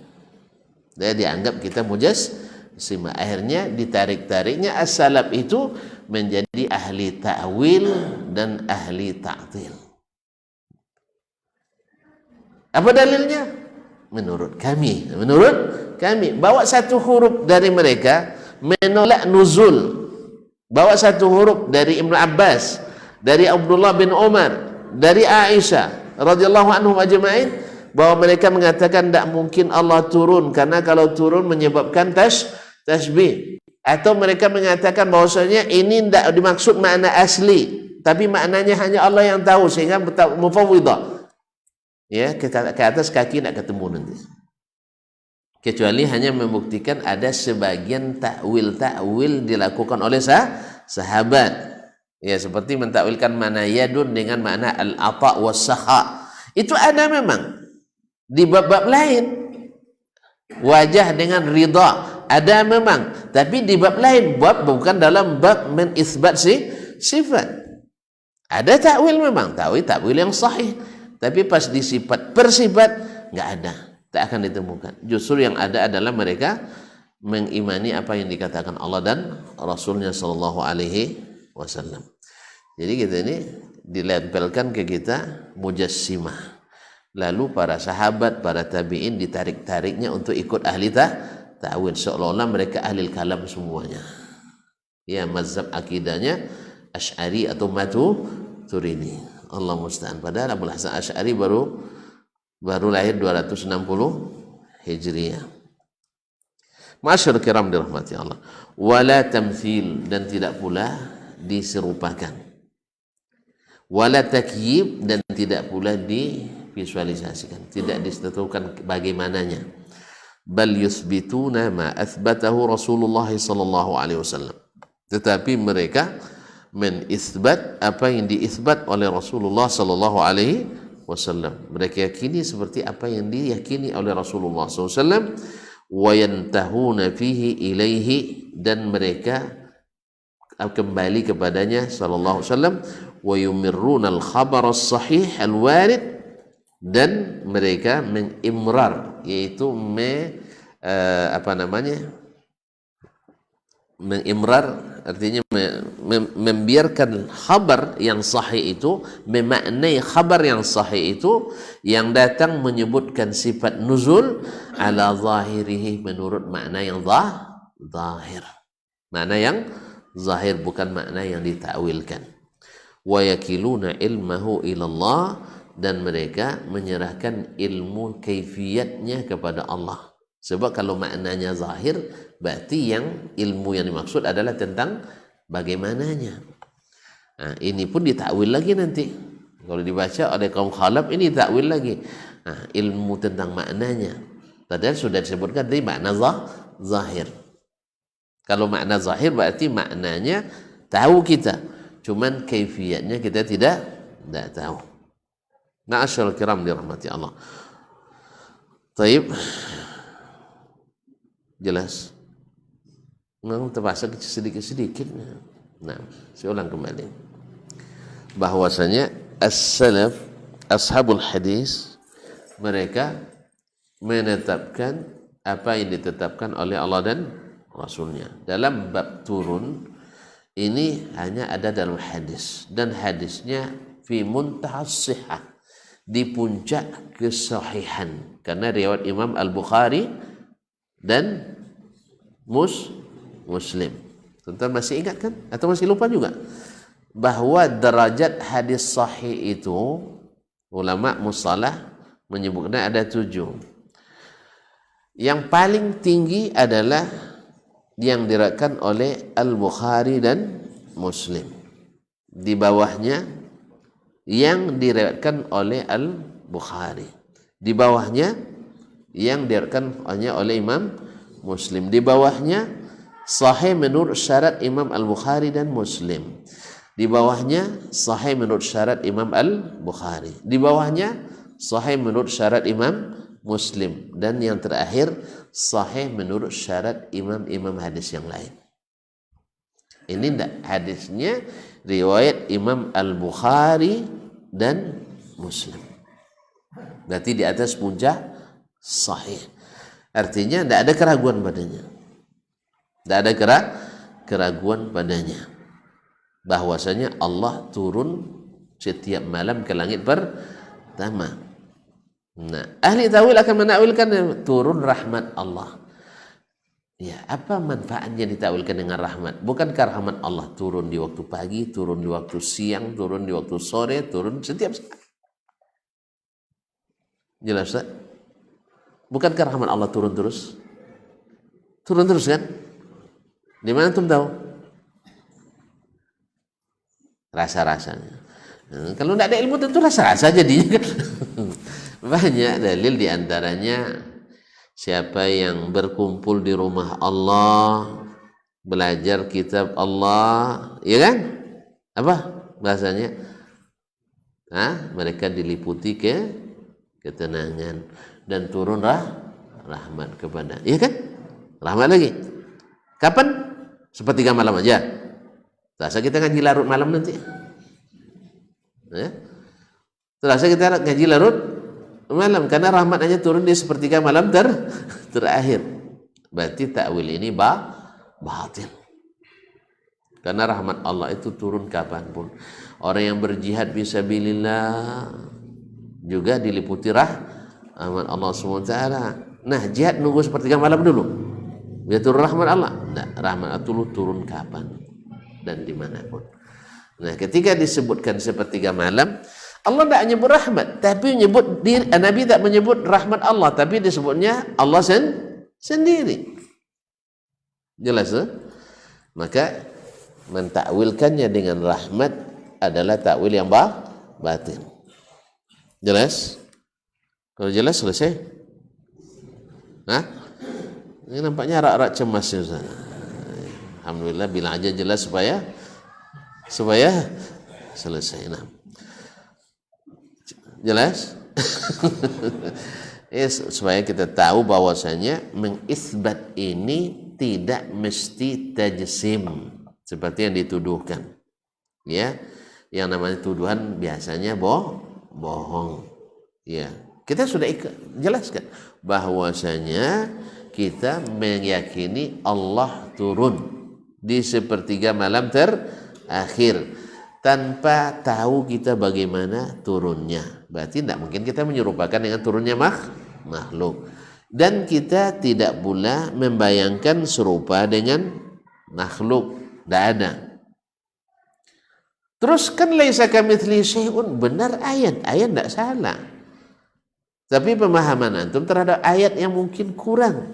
Dia dianggap kita mujassimah. Akhirnya ditarik-tariknya as-salaf itu menjadi ahli ta'wil dan ahli ta'til. Apa dalilnya? Menurut kami bawa satu huruf dari mereka menolak nuzul, bawa satu huruf dari Ibnu Abbas, dari Abdullah bin Umar, dari Aisyah radhiyallahu anhum ajma'in, bahwa mereka mengatakan tidak mungkin Allah turun karena kalau turun menyebabkan tasbih, atau mereka mengatakan bahwasanya ini tidak dimaksud makna asli tapi maknanya hanya Allah yang tahu, sehingga mufawwidah. Ya, ke atas kaki tidak ketemu nanti. Kecuali hanya membuktikan ada sebagian takwil dilakukan oleh sahabat. Ya, seperti mentakwilkan mana yadun dengan makna al-ata was-sakha. Itu ada memang di bab-bab lain. Wajah dengan ridha ada memang, tapi di bab lain, bab bukan dalam bab menisbat sifat. Ada takwil memang, takwil yang sahih. Tapi pas disifat persifat nggak ada, tak akan ditemukan. Justru yang ada adalah mereka mengimani apa yang dikatakan Allah dan Rasulnya Shallallahu Alaihi Wasallam. Jadi kita ini dilempelkan ke kita mujassimah. Lalu para sahabat, para tabi'in ditarik-tariknya untuk ikut ahli ta'wil, seolah-olah mereka ahli kalam semuanya. Ya, mazhab akidahnya Asy'ari atau Maturidhi. Allah musta'an. Padahal Abul Hasan Asy'ari baru lahir 260 Hijriah. Masyarakat kiram dirahmati Allah. Wala tamthil, dan tidak pula diserupakan. Wala takyib, dan tidak pula divisualisasikan, tidak ditentukan bagaimananya. Bal yuthbituna ma athbatahu Rasulullah sallallahu alaihi wasallam. Tetapi mereka menisbat apa yang diisbat oleh Rasulullah sallallahu alaihi wasallam. Mereka yakini seperti apa yang diyakini oleh Rasulullah sallallahu alaihi wasallam. Wa yantahuna fihi ilaihi, dan mereka kembali kepadanya sallallahu alaihi wasallam. Wa yumirruna al-khabar as-sahih al-warid, dan mereka mengimrar, yaitu mengimrar artinya membiarkan khabar yang sahih itu, memaknai khabar yang sahih itu yang datang menyebutkan sifat nuzul ala zahirihi, menurut makna yang zahir, makna yang zahir, bukan makna yang ditakwilkan. Wa yakiluna ilmahu ilallah, dan mereka menyerahkan ilmu kaifiyatnya kepada Allah. Sebab kalau maknanya zahir, berarti yang ilmu yang dimaksud adalah tentang bagaimananya. Nah, ini pun ditakwil lagi nanti. Kalau dibaca oleh kaum khalaf, ini takwil lagi. Nah, ilmu tentang maknanya. Padahal sudah disebutkan tadi makna zahir. Kalau makna zahir berarti maknanya tahu kita. Cuman kaifiyatnya kita tidak tahu. Ma'asyarul kiram dirahmati Allah. Taib. Jelas. Memang terpaksa sedikit-sedikit. Nah, saya ulang kembali. Bahwasanya as-salaf, ashabul hadis, mereka menetapkan apa yang ditetapkan oleh Allah dan Rasulnya. Dalam bab turun, ini hanya ada dalam hadis. Dan hadisnya fi muntahas sihah, di puncak kesahihan. Karena riwayat Imam Al-Bukhari dan Muslim. Tuan-tuan masih ingat kan? Atau masih lupa juga? Bahwa derajat hadis sahih itu, ulama mustalah menyebutnya ada 7. Yang paling tinggi adalah yang diriwayatkan oleh Al-Bukhari dan Muslim. Di bawahnya yang diriwayatkan oleh Al-Bukhari. Di bawahnya yang diriwayatkan hanya oleh Imam Muslim. Di bawahnya sahih menurut syarat Imam Al-Bukhari dan Muslim. Di bawahnya sahih menurut syarat Imam Al-Bukhari. Di bawahnya sahih menurut syarat Imam Muslim. Dan yang terakhir sahih menurut syarat imam-imam hadis yang lain. Ini enggak hadisnya riwayat Imam Al-Bukhari dan Muslim. Berarti di atas puncak sahih. Artinya tidak ada keraguan padanya. Tidak ada keraguan padanya. Bahwasanya Allah turun setiap malam ke langit pertama. Nah, ahli tawil akan menakwilkan turun rahmat Allah. Ya, apa manfaatnya ditakwilkan dengan rahmat? Bukankah rahmat Allah turun di waktu pagi, turun di waktu siang, turun di waktu sore, turun setiap saat? Jelas tak? Bukankah rahmat Allah turun terus? Turun terus kan? Di mana antum tahu? Rasa-rasanya. Kalau tidak ada ilmu tentu rasa-rasa jadinya kan. Banyak dalil diantaranya siapa yang berkumpul di rumah Allah, belajar kitab Allah, ya kan? Apa bahasanya? Mereka diliputi ketenangan dan turun rahmat kepada, ya kan? Rahmat lagi. Kapan? Sepertiga malam aja. Terasa kita ngaji larut malam nanti. Ya? Terasa kita ngaji larut malam karena rahmat hanya turun di sepertiga malam terakhir. Berarti takwil ini batil. Karena rahmat Allah itu turun kapanpun. Orang yang berjihad fisabilillah juga diliputi rahmat Allah SWT. Nah, jihad nunggu sepertiga malam dulu biar turun rahmat Allah. Nah, rahmat Allah turun kapan dan dimanapun. Nah, ketika disebutkan sepertiga malam, Allah tidak menyebut rahmat, tapi menyebut diri. Nabi tak menyebut rahmat Allah, tapi disebutnya Allah sendiri. Jelas tuh? Maka mentakwilkannya dengan rahmat adalah takwil yang batin. Jelas? Kalau jelas selesai. Hah? Ini nampaknya rak-rak cemas ya Ustaz. Alhamdulillah bilang aja jelas supaya selesai. Nah. Jelas? Supaya kita tahu bahwasanya mengisbat ini tidak mesti tajsim seperti yang dituduhkan. Ya, yang namanya tuduhan biasanya bohong. Ya, kita sudah jelaskan bahwasanya kita meyakini Allah turun di sepertiga malam terakhir tanpa tahu kita bagaimana turunnya. Berarti tidak mungkin kita menyerupakan dengan turunnya makhluk. Dan kita tidak pula membayangkan serupa dengan makhluk. Tidak ada. Terus kan laisa kamitslihi syai'un, benar ayat tidak salah. Tapi pemahaman antum terhadap ayat yang mungkin kurang.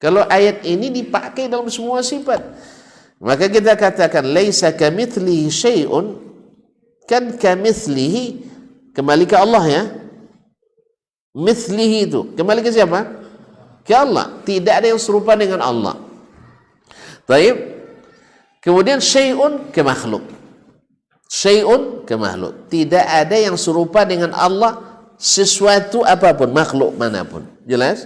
Kalau ayat ini dipakai dalam semua sifat, maka kita katakan laisa kamitslihi syai'un, kan kamitslihi kembali ke Allah ya. Mithlihi itu kembali ke siapa? Ke Allah. Tidak ada yang serupa dengan Allah. Baik. Kemudian syai'un ke makhluk. Syai'un ke makhluk. Tidak ada yang serupa dengan Allah sesuatu apapun, makhluk manapun. Jelas?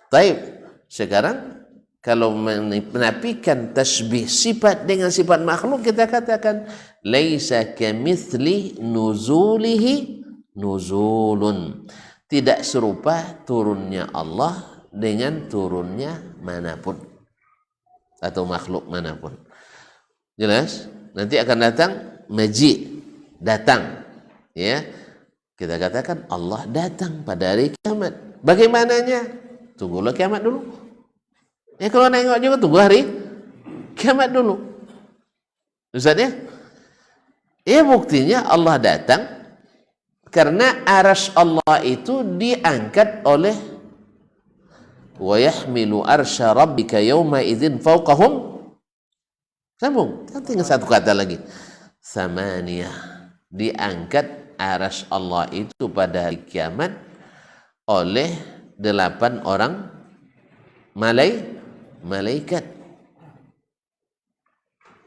Baik. Sekarang kalau menafikan tasbih sifat dengan sifat makhluk, kita katakan laisa kamitsli nuzulihi nuzulun. Tidak serupa turunnya Allah dengan turunnya manapun atau makhluk manapun. Jelas? Nanti akan datang maji, datang. Ya. Kita katakan Allah datang pada hari kiamat. Bagaimananya? Tunggulah kiamat dulu. Ya kalau nengok juga tunggu hari kiamat dulu. Ustaz ya? Ya buktinya Allah datang karena arasy Allah itu diangkat oleh wa yahmilu arsya rabbika yawma idzin fawqahum. Sambung, tinggal satu kata lagi. Samaniyah, diangkat arasy Allah itu pada hari kiamat oleh 8 orang malaikat.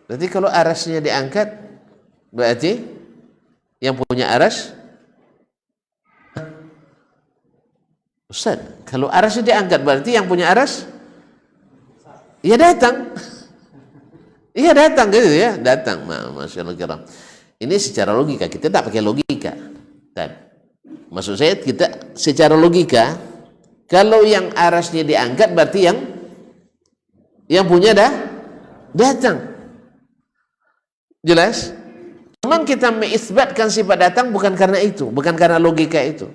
Berarti kalau arasnya diangkat, berarti yang punya aras, Ustaz, kalau arasnya diangkat berarti yang punya aras, ya datang. Iya datang gitu ya, datang. Masyaallah kiram. Ini secara logika, kita tak pakai logika. Maksud saya kita secara logika, kalau yang arasnya diangkat berarti yang punya datang. Jelas? Memang kita mengisbatkan sifat datang bukan karena itu, bukan karena logika itu.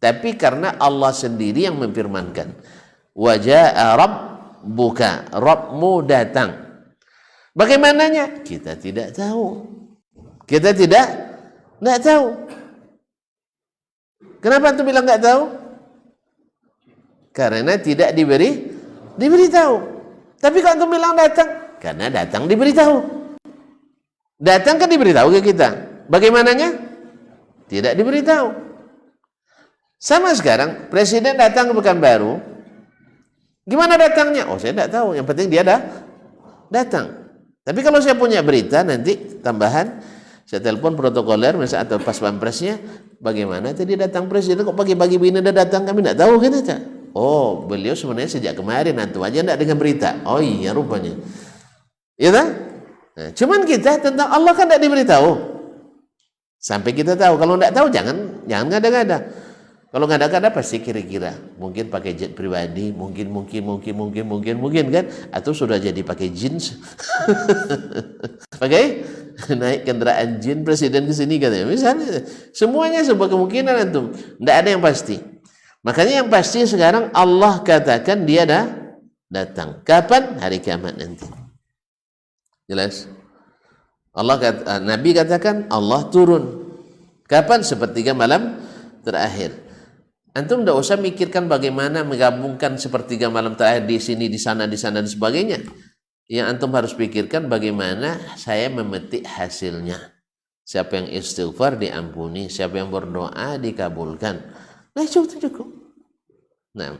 Tapi karena Allah sendiri yang memfirmankan, wa jaa rabbuka, Rabbmu datang. Bagaimananya? Kita tidak tahu. Kita tidak tahu. Kenapa antum bilang enggak tahu? Karena tidak diberitahu. Tapi kalau antum bilang datang, karena datang diberitahu. Datang kan diberitahu ke kita. Bagaimananya? Tidak diberitahu. Sama sekarang, presiden datang ke Pekanbaru. Gimana datangnya? Oh, saya tidak tahu. Yang penting dia datang. Tapi kalau saya punya berita nanti tambahan, saya telepon protokoler misalnya atau pas pampresnya, bagaimana tadi datang presiden kok pagi-pagi begini udah datang, kami tidak tahu kan itu. Oh, beliau sebenarnya sejak kemarin antum aja tidak dengan berita. Oh iya rupanya. Iya tak? Nah, cuman kita tentang Allah kan tidak diberitahu. Sampai kita tahu. Kalau tidak tahu jangan ngada-ngada. Kalau ngada-ngada pasti kira-kira mungkin pakai jet pribadi, mungkin kan, atau sudah jadi pakai jeans, pakai naik kendaraan jin presiden ke sini katanya. Misalnya semuanya sebuah kemungkinan antum, tidak ada yang pasti. Makanya yang pasti sekarang Allah katakan dia datang. Kapan? Hari kiamat nanti. Jelas? Nabi katakan Allah turun. Kapan? Sepertiga malam terakhir. Antum tidak usah mikirkan bagaimana menggabungkan sepertiga malam terakhir di sini, di sana, dan sebagainya. Yang antum harus pikirkan bagaimana saya memetik hasilnya. Siapa yang istighfar diampuni, siapa yang berdoa dikabulkan. Nah, cukup. Nah,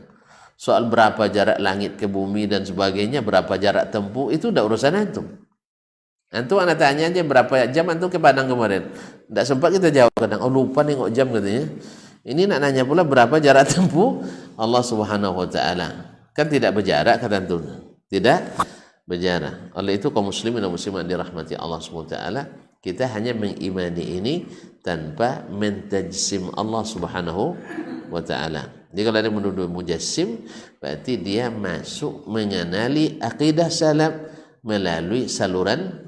soal berapa jarak langit ke bumi dan sebagainya, berapa jarak tempuh, itu udah urusan antum. Antum anak tanya aja berapa jam antum ke Padang kemarin. Tidak sempat kita jawab kadang. Oh lupa nengok jam katanya. Ini nak nanya pula berapa jarak tempuh Allah Subhanahu wa taala. Kan tidak berjarak kata antum. Tidak berjarak. Oleh itu kaum muslimin dan muslimat dirahmati Allah Subhanahu wa taala, kita hanya mengimani ini tanpa mentajsim Allah Subhanahu wa taala. Jadi kalau ada menuduh mujassim, berarti dia masuk mengenali akidah salaf melalui saluran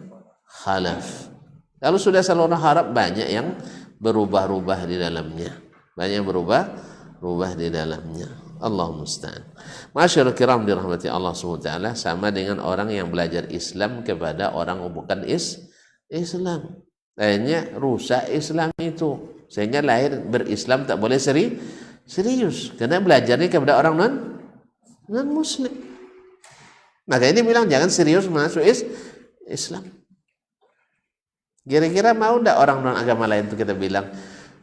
khalaf. Kalau sudah saluran khalaf, banyak yang berubah-ubah di dalamnya. Banyak berubah di dalamnya. Allahumma musta'an. Masyaallah kiram dirahmati Allah SWT, sama dengan orang yang belajar Islam kepada orang yang bukan Islam. Akhirnya rusak Islam itu. Sehingga lahir berislam tak boleh serius. Karena belajarnya kepada orang non muslim. Maka ini bilang jangan serius masuk Islam. Kira-kira mau tidak orang non agama lain itu kita bilang,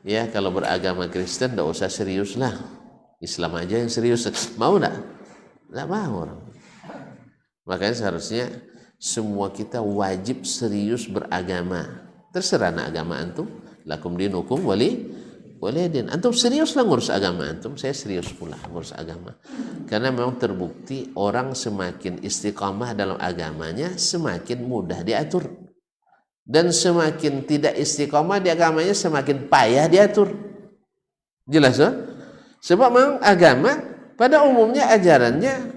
ya kalau beragama Kristen tidak usah serius lah, Islam aja yang serius. Mau tidak? Tidak mau orang. Makanya seharusnya semua kita wajib serius beragama. Terserah nak agama antum, lakum dinukum waliyadin. Antum seriuslah ngurus agama antum, saya serius pula ngurus agama. Karena memang terbukti orang semakin istiqamah dalam agamanya semakin mudah diatur. Dan semakin tidak istiqamah di agamanya semakin payah diatur. Jelas ya? Sebab memang agama pada umumnya ajarannya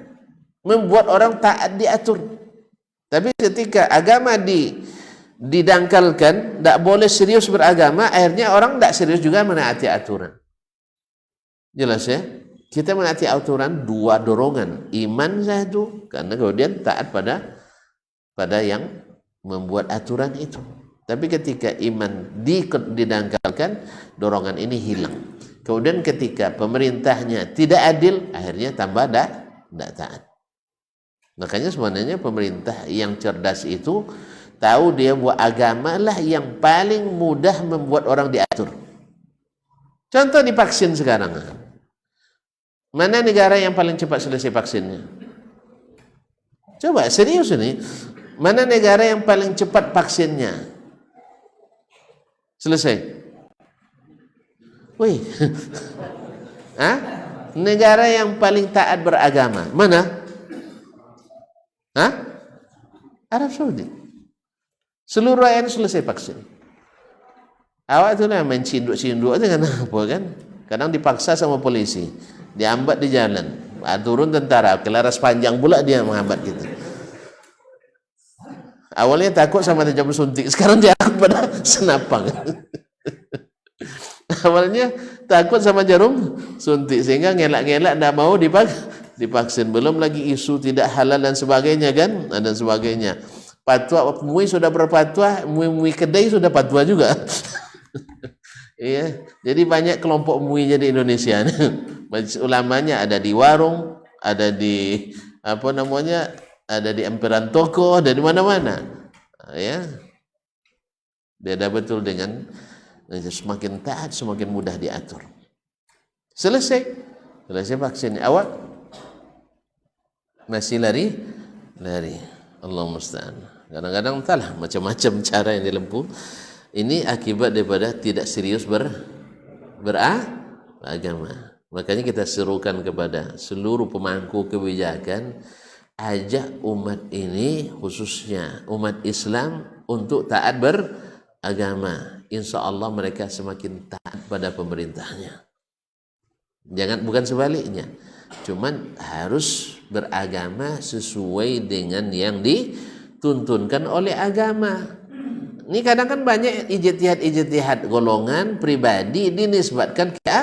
membuat orang taat diatur. Tapi ketika agama didangkalkan, tidak boleh serius beragama, akhirnya orang tidak serius juga menaati aturan. Jelas ya? Kita menaati aturan dua dorongan, iman satu, karena kemudian taat pada yang membuat aturan itu. Tapi ketika iman didangkalkan, dorongan ini hilang. Kemudian ketika pemerintahnya tidak adil, akhirnya tambah tidak taat. Makanya sebenarnya pemerintah yang cerdas itu tahu dia buat agama lah yang paling mudah membuat orang diatur. Contoh di vaksin sekarang. Mana negara yang paling cepat selesai vaksinnya? Coba serius ini. Mana negara yang paling cepat vaksinnya selesai? Wih, negara yang paling taat beragama mana? Arab Saudi. Seluruh rakyat selesai vaksin. Awak itu lah main cinduk-cinduk aja kan apa kan? Kadang dipaksa sama polisi, dihambat di jalan, turun tentara, kelaras panjang pula dia menghambat kita. Awalnya takut sama jarum suntik, sekarang dia takut pada senapang. Awalnya takut sama jarum suntik sehingga ngelak-ngelak tidak mau divaksin. Belum lagi isu tidak halal dan sebagainya kan, dan sebagainya. Fatwa MUI sudah berfatwa, MUI kedai sudah fatwa juga. Iya, jadi banyak kelompok MUI di Indonesia. Majelis ulamanya ada di warung, ada di ada di emperan toko, ada di mana-mana. Ya, beda betul dengan semakin taat semakin mudah diatur. Selesai vaksin. Awak masih lari. Allah musta'an. Kadang-kadang entahlah macam-macam cara yang dilempuh. Ini akibat daripada tidak serius beragama. Makanya kita serukan kepada seluruh pemangku kebijakan, ajak umat ini, khususnya umat Islam, untuk taat beragama. Insya Allah mereka semakin taat pada pemerintahnya. Bukan sebaliknya. Cuman harus beragama sesuai dengan yang dituntunkan oleh agama. Ini kadang kan banyak ijtihad golongan pribadi dinisbatkan ke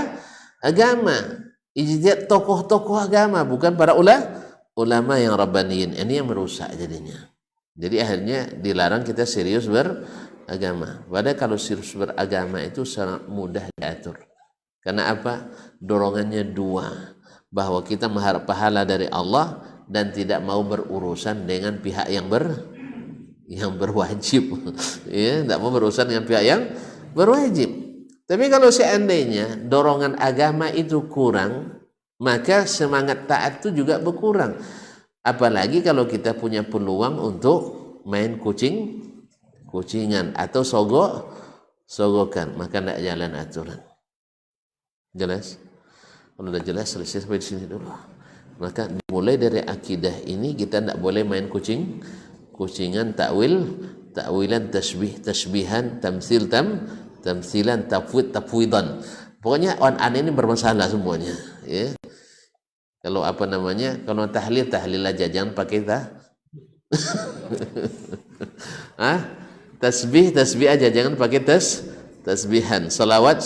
agama. Ijtihad tokoh-tokoh agama, bukan para ulama yang rabbaniyin. Ini yang merusak jadinya. Jadi akhirnya dilarang kita serius beragama. Padahal kalau serius beragama itu sangat mudah diatur. Karena apa? Dorongannya dua, bahwa kita mengharap pahala dari Allah dan tidak mau berurusan dengan pihak yang berwajib. Ya, tidak mau berurusan dengan pihak yang berwajib. Tapi kalau seandainya dorongan agama itu kurang, maka semangat taat itu juga berkurang. Apalagi kalau kita punya peluang untuk main kucingan atau sogokan, maka tidak jalan aturan. Jelas? Kalau sudah jelas, selesai sampai di sini dulu. Maka dimulai dari akidah ini, kita tidak boleh main kucingan, takwilan, tasbihan, tamsilan, tafwidan. Pokoknya on-an ini bermasalah semuanya. Ya. Kalau kalau tahlil aja, jangan pakai tasbih aja, jangan pakai tasbihan. Salawat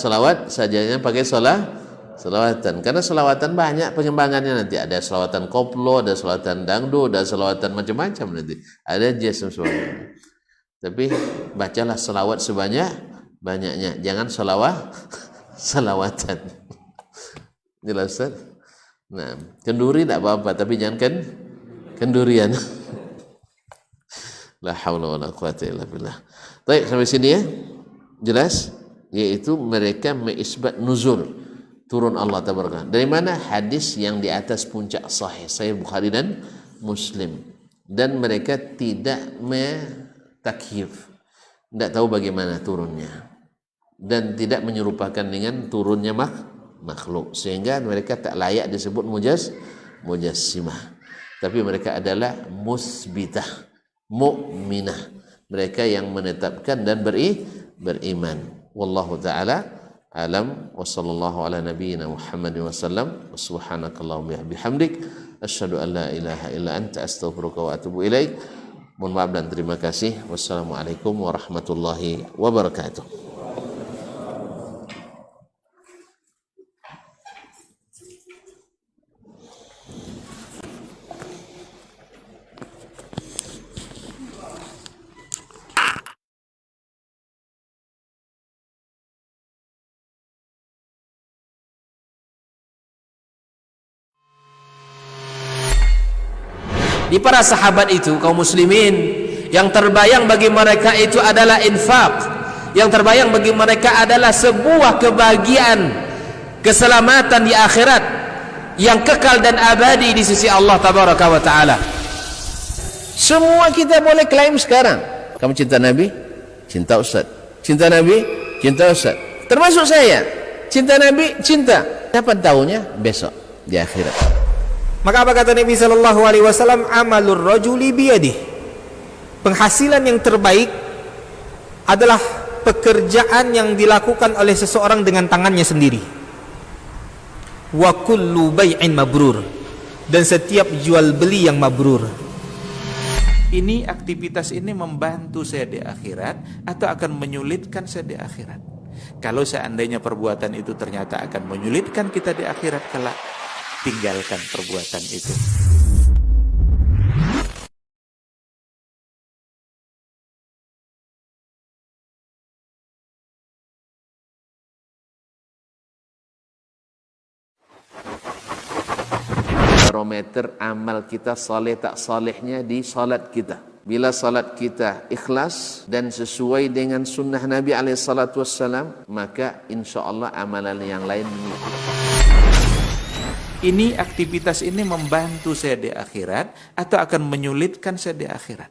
saja, jangan pakai salawatan. Karena salawatan banyak pengembangannya nanti. Ada salawatan koplo, ada salawatan dangdu, ada salawatan macam-macam nanti. Ada jazm semuanya. Tapi bacalah salawat sebanyak-banyaknya. Jangan salawatan. Jelas, Ustaz? Nah, kenduri tidak apa-apa, tapi jangan kendurian. La haula wala quwata illa billah. Baik, sampai sini ya. Jelas? Yaitu mereka meisbat nuzul, turun Allah tabaraka. Dari mana? Hadis yang di atas puncak sahih Bukhari dan Muslim. Dan mereka tidak takyif, tidak tahu bagaimana turunnya, dan tidak menyerupakan dengan turunnya makhluk, sehingga mereka tak layak disebut mujassimah. Tapi mereka adalah musbitah, mu'minah, mereka yang menetapkan dan beriman. Wallahu ta'ala alam, wa sallallahu ala nabiyyina Muhammadin wa sallam, wa subhanakallahumma bihamdik, asyhadu an la ilaha illa anta, astaghfiruka wa atubu ilaik. Mohon maaf dan terima kasih. Wassalamualaikum warahmatullahi wabarakatuh. Di para sahabat itu, kaum muslimin, yang terbayang bagi mereka itu adalah infak, yang terbayang bagi mereka adalah sebuah kebahagiaan, keselamatan di akhirat yang kekal dan abadi di sisi Allah tabaraka wa ta'ala. Semua kita boleh klaim sekarang. Kamu cinta Nabi? Cinta Ustaz. Cinta Nabi? Cinta Ustaz. Termasuk saya. Cinta Nabi? Cinta. Kapan tahunya? Besok di akhirat. Maka apa kata Nabi sallallahu alaihi wasallam? Amalur rajuli biyadih. Penghasilan yang terbaik adalah pekerjaan yang dilakukan oleh seseorang dengan tangannya sendiri. Wa kullu bai'in mabrur. Dan setiap jual beli yang mabrur. Ini aktivitas ini membantu saya di akhirat atau akan menyulitkan saya di akhirat? Kalau seandainya perbuatan itu ternyata akan menyulitkan kita di akhirat kelak, tinggalkan perbuatan itu. Barometer amal kita saleh tak salehnya di salat kita. Bila salat kita ikhlas dan sesuai dengan sunnah Nabi SAW, maka insya Allah amalan yang lain mengikuti. Ini aktivitas ini membantu saya di akhirat atau akan menyulitkan saya di akhirat?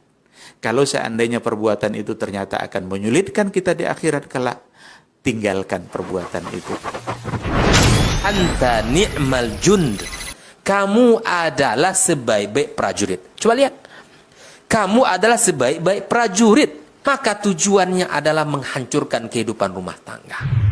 Kalau seandainya perbuatan itu ternyata akan menyulitkan kita di akhirat kelak, tinggalkan perbuatan itu. Anta ni'mal jund. Kamu adalah sebaik-baik prajurit. Coba lihat. Kamu adalah sebaik-baik prajurit. Maka tujuannya adalah menghancurkan kehidupan rumah tangga.